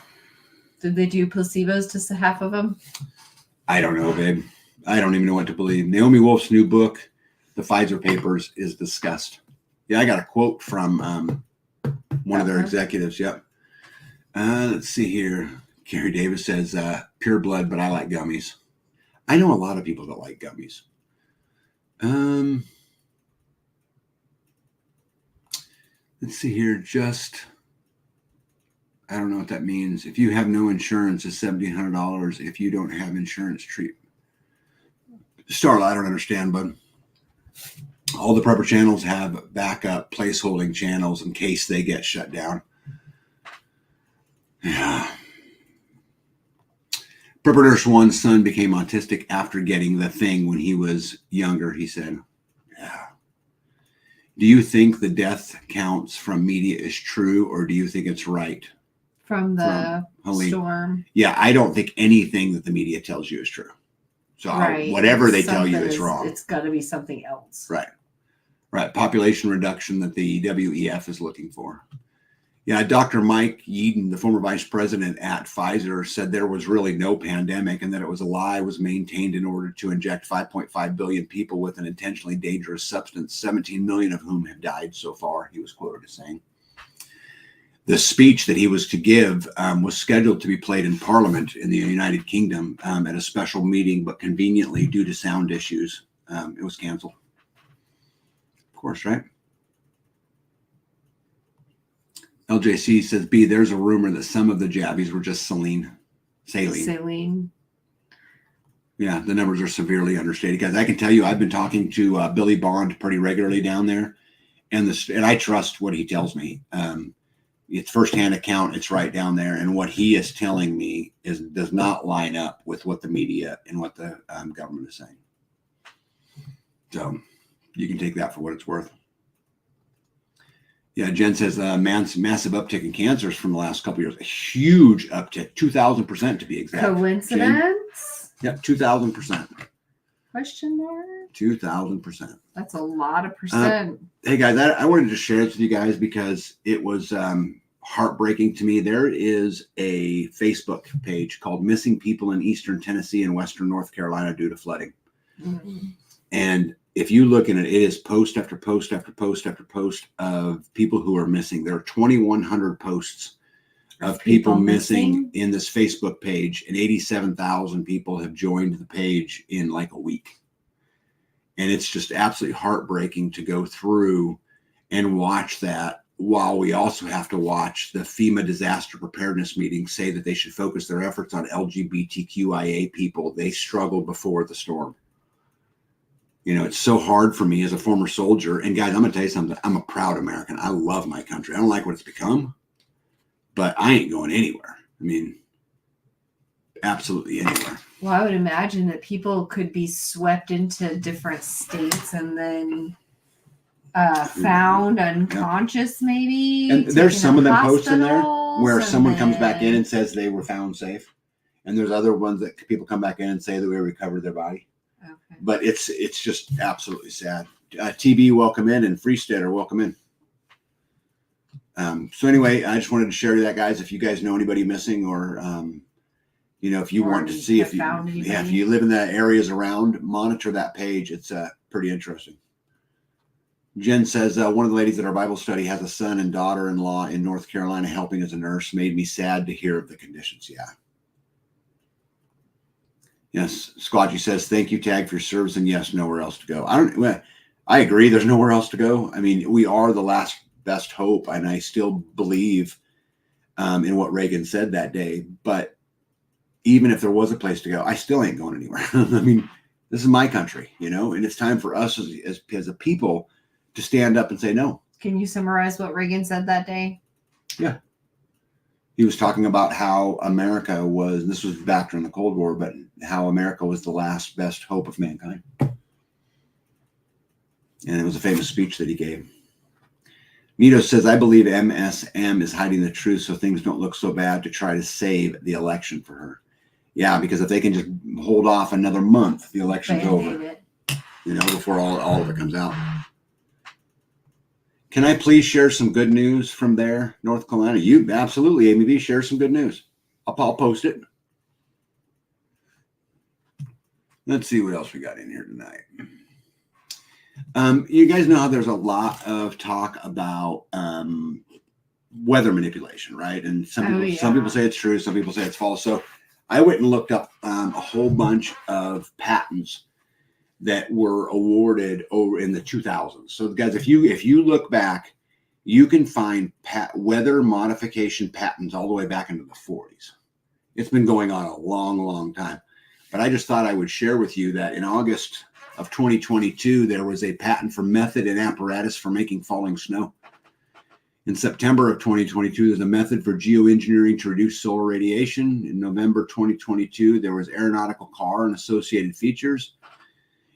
Did they do placebos to half of them? I don't know, babe. I don't even know what to believe. Naomi Wolf's new book, The Pfizer Papers, is discussed. Yeah, I got a quote from one of their executives. Yep. Let's see here. Gary Davis says, pure blood, but I like gummies. I know a lot of people that like gummies. Let's see here. I don't know what that means. If you have no insurance, it's $1,700. If you don't have insurance, Starla, I don't understand, but all the prepper channels have backup placeholding channels in case they get shut down. Yeah. Prepper Nurse One's son became autistic after getting the thing when he was younger, he said. Yeah. Do you think the death counts from media is true, or do you think it's right? From the storm. Yeah, I don't think anything that the media tells you is true. So whatever they tell you is wrong. It's got to be something else. Right. Population reduction that the WEF is looking for. Yeah, Dr. Mike Yeadon, the former vice president at Pfizer, said there was really no pandemic and that it was a lie was maintained in order to inject 5.5 billion people with an intentionally dangerous substance, 17 million of whom have died so far, he was quoted as saying. The speech that he was to give was scheduled to be played in Parliament in the United Kingdom at a special meeting, but conveniently, due to sound issues, it was canceled. Of course, right? LJC says, B, there's a rumor that some of the jabbies were just saline. Yeah, the numbers are severely understated. Guys, I can tell you, I've been talking to Billy Bond pretty regularly down there, and I trust what he tells me. It's firsthand account. It's right down there, and what he is telling me does not line up with what the media and what the government is saying. So you can take that for what it's worth. Yeah, Jen says massive uptick in cancers from the last couple of years. A huge uptick, 2,000% to be exact. Coincidence? Jen? Yeah, 2,000%. Question mark? 2,000%. That's a lot of percent. Hey guys, I wanted to share this with you guys because it was heartbreaking to me. There is a Facebook page called Missing People in Eastern Tennessee and Western North Carolina Due to Flooding. Mm-hmm. And if you look at it, it is post after post after post after post of people who are missing. There are 2,100 posts of people missing in this Facebook page, and 87,000 people have joined the page in like a week. And it's just absolutely heartbreaking to go through and watch that, while we also have to watch the FEMA disaster preparedness meeting say that they should focus their efforts on LGBTQIA people. They struggled before the storm. You know, it's so hard for me as a former soldier. And guys, I'm going to tell you something. I'm a proud American. I love my country. I don't like what it's become, but I ain't going anywhere. I mean, absolutely anywhere. Well, I would imagine that people could be swept into different states and then found unconscious, maybe. And there's some of them posts in there where someone comes back in and says they were found safe. And there's other ones that people come back in and say that we recovered their body. Okay. But it's just absolutely sad. TB, welcome in, and Freesteader, welcome in. So anyway, I just wanted to share that, guys. If you guys know anybody missing, or if you want to see if you live in the areas around, monitor that page. It's pretty interesting. Jen says, one of the ladies at our Bible study has a son and daughter-in-law in North Carolina helping as a nurse. Made me sad to hear of the conditions. Yeah. Yes, Squatchy says, thank you, Tag, for your service, and yes, nowhere else to go. I agree, there's nowhere else to go. I mean, we are the last best hope, and I still believe in what Reagan said that day. But even if there was a place to go, I still ain't going anywhere. I mean, this is my country, and it's time for us as a people to stand up and say no. Can you summarize what Reagan said that day? Yeah. He was talking about how America was, this was back during the Cold War, but how America was the last best hope of mankind. And it was a famous speech that he gave. Nito says, I believe MSM is hiding the truth so things don't look so bad to try to save the election for her. Yeah, because if they can just hold off another month, the election's over. Before all of it comes out. Can I please share some good news from there, North Carolina? You absolutely, Amy B, share some good news. I'll post it. Let's see what else we got in here tonight. You guys know how there's a lot of talk about weather manipulation, right? And some people say it's true, some people say it's false. So I went and looked up a whole bunch of patents that were awarded over in the 2000s. So guys, if you look back, you can find weather modification patents all the way back into the 40s. It's been going on a long, long time. But I just thought I would share with you that in August of 2022, there was a patent for method and apparatus for making falling snow. In September of 2022, there's a method for geoengineering to reduce solar radiation. In November 2022, there was aeronautical car and associated features.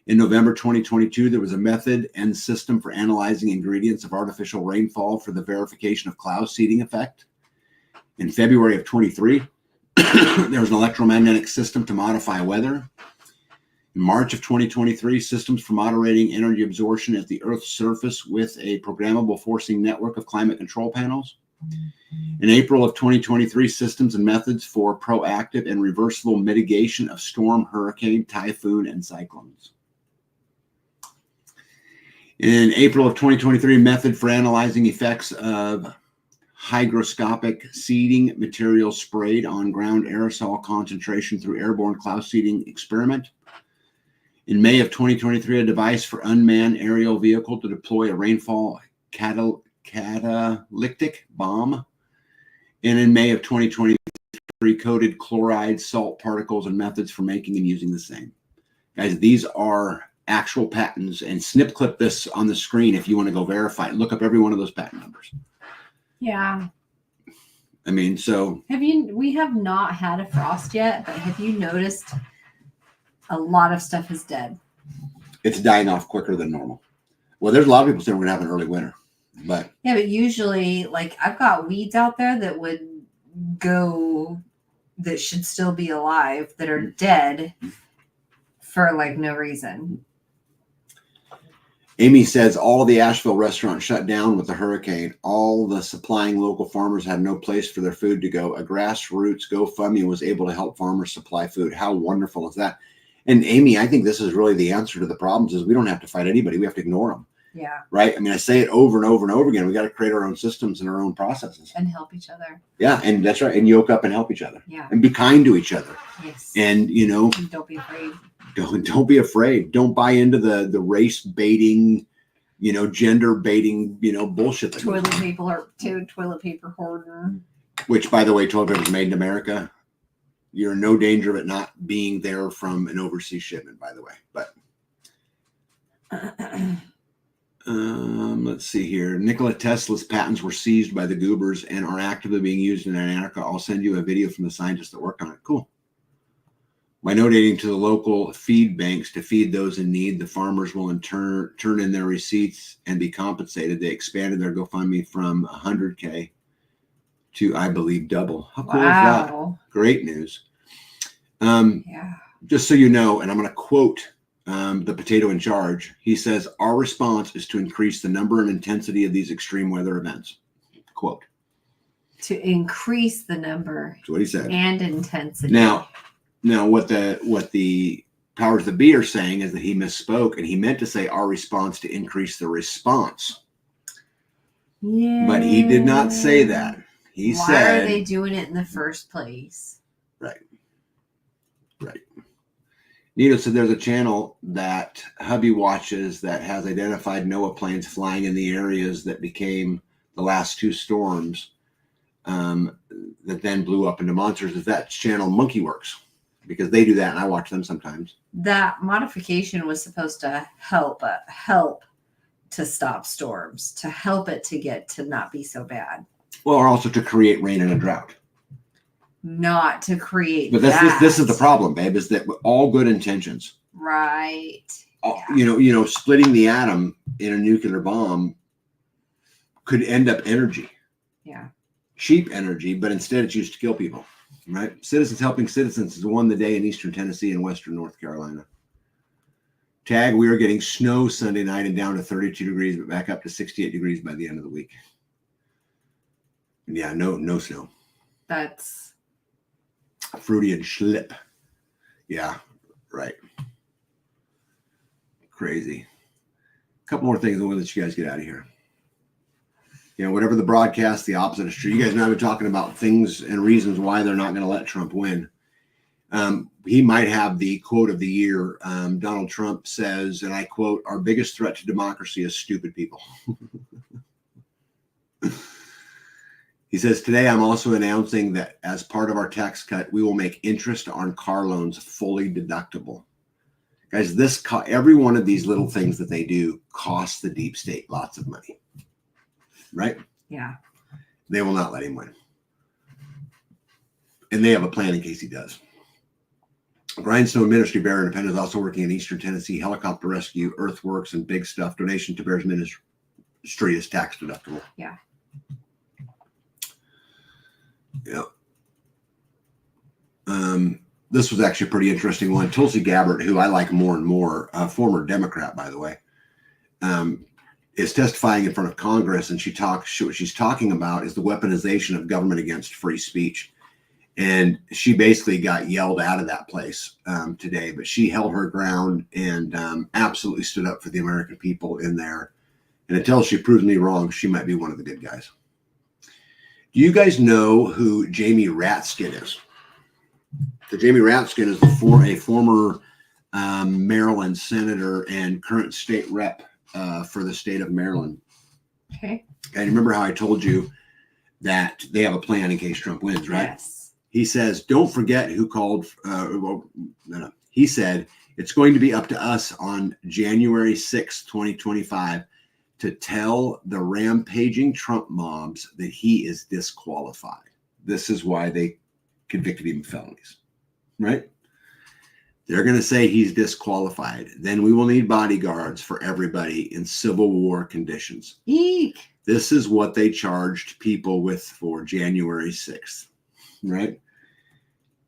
In November 2022, there was a method and system for analyzing ingredients of artificial rainfall for the verification of cloud seeding effect. In February of 23, there was an electromagnetic system to modify weather. In March of 2023, systems for moderating energy absorption at the Earth's surface with a programmable forcing network of climate control panels. In April of 2023, systems and methods for proactive and reversible mitigation of storm, hurricane, typhoon, and cyclones. In April of 2023, method for analyzing effects of hygroscopic seeding material sprayed on ground aerosol concentration through airborne cloud seeding experiment. In May of 2023, a device for unmanned aerial vehicle to deploy a rainfall catalytic bomb. And in May of 2023, coded chloride salt particles and methods for making and using the same. Guys, these are actual patents, and snip clip this on the screen if you want to go verify it. Look up every one of those patent numbers. Yeah. I mean, so. We have not had a frost yet, but have you noticed a lot of stuff is dead? It's dying off quicker than normal. Well, there's a lot of people saying we're going to have an early winter, but. Yeah, but usually, like, I've got weeds out there that would go, that should still be alive, that are dead for, like, no reason. Amy says all the Asheville restaurants shut down with the hurricane. All the supplying local farmers had no place for their food to go. A grassroots GoFundMe was able to help farmers supply food. How wonderful is that? And Amy, I think this is really the answer to the problems is we don't have to fight anybody. We have to ignore them. Yeah. Right. I mean, I say it over and over and over again. We got to create our own systems and our own processes. And help each other. Yeah. And that's right. And yoke up and help each other. Yeah. And be kind to each other. Yes. And, you know, and don't be afraid. Don't be afraid. Don't buy into the race baiting, you know, gender baiting, you know, bullshit. Toilet paper hoarder. Which, by the way, toilet paper is made in America. You're in no danger of it not being there from an overseas shipment, by the way. But let's see here. Nikola Tesla's patents were seized by the Goobers and are actively being used in Antarctica. I'll send you a video from the scientists that worked on it. Cool. By donating to the local feed banks to feed those in need, the farmers will in turn turn in their receipts and be compensated. They expanded their GoFundMe from 100K to, I believe, double. How cool is that? Great news. Yeah. Just so you know, and I'm going to quote the potato in charge. He says, our response is to increase the number and intensity of these extreme weather events. Quote. To increase the number. That's what he said. And intensity. Now, what the powers that be are saying is that he misspoke, and he meant to say our response to increase the response. Yeah. But he did not say that. He said. Why are they doing it in the first place? Right. Nito said there's a channel that hubby watches that has identified NOAA planes flying in the areas that became the last two storms that then blew up into monsters. Is that channel Monkeyworks? Because they do that, and I watch them sometimes. That modification was supposed to help to stop storms, to help it to get to not be so bad. Well, or also to create rain in a drought. Not to create. But this is the problem, babe, is that all good intentions. Right. Yeah. You know, splitting the atom in a nuclear bomb could end up energy. Yeah. Cheap energy, but instead it's used to kill people. Right? Citizens Helping Citizens has won the day in Eastern Tennessee and Western North Carolina. Tag, we are getting snow Sunday night and down to 32 degrees, but back up to 68 degrees by the end of the week. Yeah, no snow. That's fruity and schlip. Yeah, right. Crazy. A couple more things, and we'll let you guys get out of here. You know, whatever the broadcast, the opposite is true. You guys know I've been talking about things and reasons why they're not going to let Trump win. He might have the quote of the year. Donald Trump says, and I quote, our biggest threat to democracy is stupid people. He says, today I'm also announcing that as part of our tax cut, we will make interest on car loans fully deductible. Guys, every one of these little things that they do costs the deep state lots of money. Right? Yeah. They will not let him win. And they have a plan in case he does. Grindstone Ministry, Bear Independent, is also working in Eastern Tennessee, helicopter rescue, earthworks, and big stuff. Donation to Bear's ministry is tax deductible. Yeah. Yeah. This was actually a pretty interesting one. Tulsi Gabbard, who I like more and more, a former Democrat, by the way, is testifying in front of Congress, and what she's talking about is the weaponization of government against free speech. And she basically got yelled out of that place today, but she held her ground and absolutely stood up for the American people in there. And until she proves me wrong, she might be one of the good guys. Do you guys know who Jamie Raskin is? So Jamie Raskin is a former Maryland senator and current state rep for the state of Maryland. Okay. And remember how I told you that they have a plan in case Trump wins, right? Yes. He says, don't forget who called. He said, it's going to be up to us on January 6th, 2025, to tell the rampaging Trump mobs that he is disqualified. This is why they convicted him of felonies, right? They're going to say he's disqualified. Then we will need bodyguards for everybody in Civil War conditions. Eek. This is what they charged people with for January 6th, right?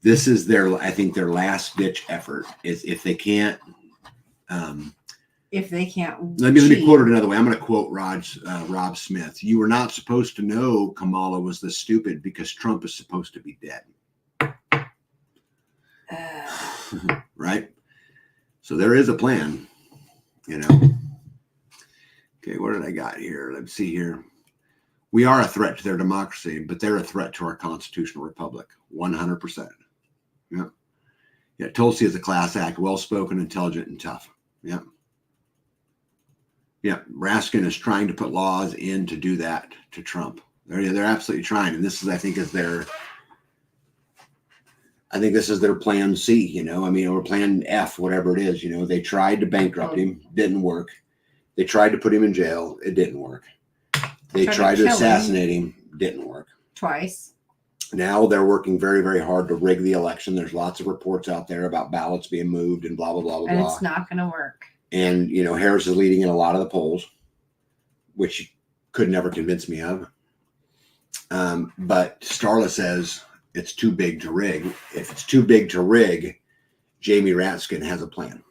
This is I think their last ditch effort is if they can't. If they can't. Let me quote it another way. I'm going to quote Rob Smith. You were not supposed to know Kamala was this stupid because Trump is supposed to be dead. Right? So there is a plan, you know. Okay, what did I got here? Let's see here. We are a threat to their democracy, but they're a threat to our constitutional republic. 100%. Yeah. Yeah, Tulsi is a class act, well-spoken, intelligent, and tough. Yeah. Yeah, Raskin is trying to put laws in to do that to Trump. They're absolutely trying, and this is, I think, this is their plan C, you know. I mean, or plan F, whatever it is. You know, they tried to bankrupt him, didn't work. They tried to put him in jail, it didn't work. They tried to assassinate him, didn't work. Twice. Now they're working very, very hard to rig the election. There's lots of reports out there about ballots being moved and blah, blah, blah, blah, And blah. it's not going to work. And, you know, Harris is leading in a lot of the polls, which you could never convince me of. But Starla says it's too big to rig. If it's too big to rig, Jamie Raskin has a plan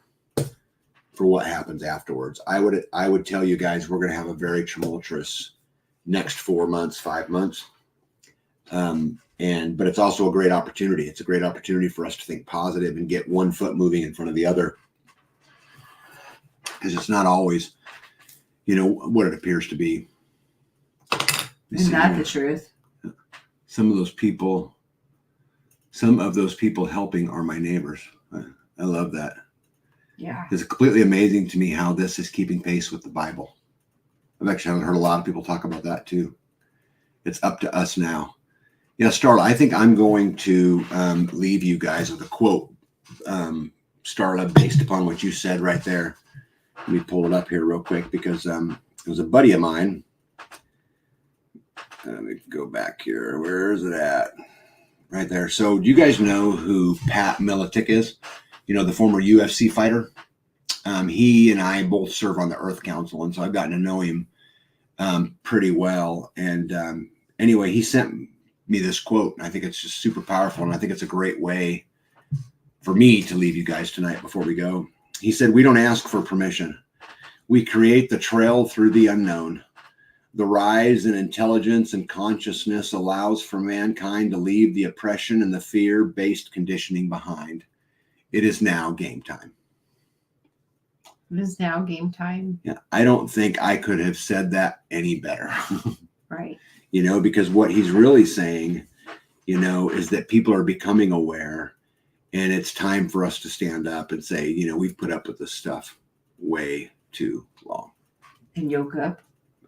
for what happens afterwards. I would tell you guys we're going to have a very tumultuous next 4 months, 5 months. But it's also a great opportunity. It's a great opportunity for us to think positive and get one foot moving in front of the other. Because it's not always, you know, what it appears to be. Isn't that the truth? Some of those people helping are my neighbors. I love that. Yeah. It's completely amazing to me how this is keeping pace with the Bible. I've actually heard a lot of people talk about that too. It's up to us now. Yeah, Starla, I think I'm going to leave you guys with a quote, Starla, based upon what you said right there. Let me pull it up here real quick because it was a buddy of mine. Let me go back here. Where is it at? Right there. So do you guys know who Pat Miletich is? You know, the former UFC fighter. He and I both serve on the Earth Council, and so I've gotten to know him pretty well. And anyway, he sent me this quote, and I think it's just super powerful, and I think it's a great way for me to leave you guys tonight before we go. He said, "We don't ask for permission. We create the trail through the unknown. The rise in intelligence and consciousness allows for mankind to leave the oppression and the fear-based conditioning behind. It is now game time." It is now game time. Yeah, I don't think I could have said that any better. Right. You know, because what he's really saying, you know, is that people are becoming aware, and it's time for us to stand up and say, you know, we've put up with this stuff way too long. And yoga.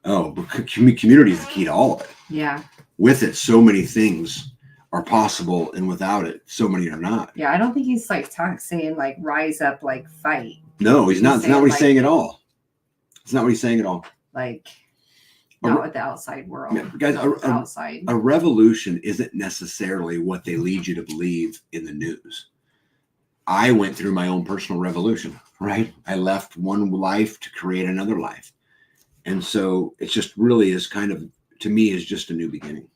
Oh, but community is the key to all of it. Yeah. With it, so many things are possible, and without it, so many are not. Yeah, I don't think he's like saying like rise up, like fight. No, he's not. It's not what he's saying at all. It's not what he's saying at all. Like, not with the outside world. Yeah, guys, not with the outside. A revolution isn't necessarily what they lead you to believe in the news. I went through my own personal revolution, right? I left one life to create another life. And so it's just really is kind of, to me, is just a new beginning.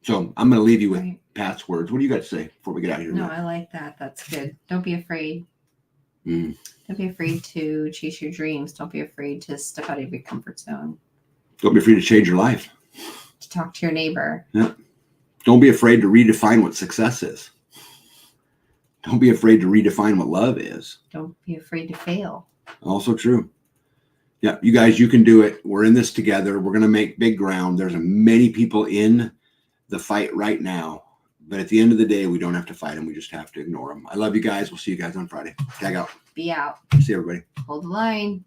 So I'm going to leave you with Right. Pat's words. What do you got to say before we get out of here? No, Matt? I like that. That's good. Don't be afraid. Mm. Don't be afraid to chase your dreams. Don't be afraid to step out of your comfort zone. Don't be afraid to change your life. To talk to your neighbor. Yeah. Don't be afraid to redefine what success is. Don't be afraid to redefine what love is. Don't be afraid to fail. Also true. Yeah, you guys, you can do it. We're in this together. We're going to make big ground. There's many people in the fight right now. But at the end of the day, we don't have to fight them. We just have to ignore them. I love you guys. We'll see you guys on Friday. Tag out. Be out. See everybody. Hold the line.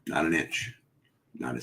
Not an inch. Not a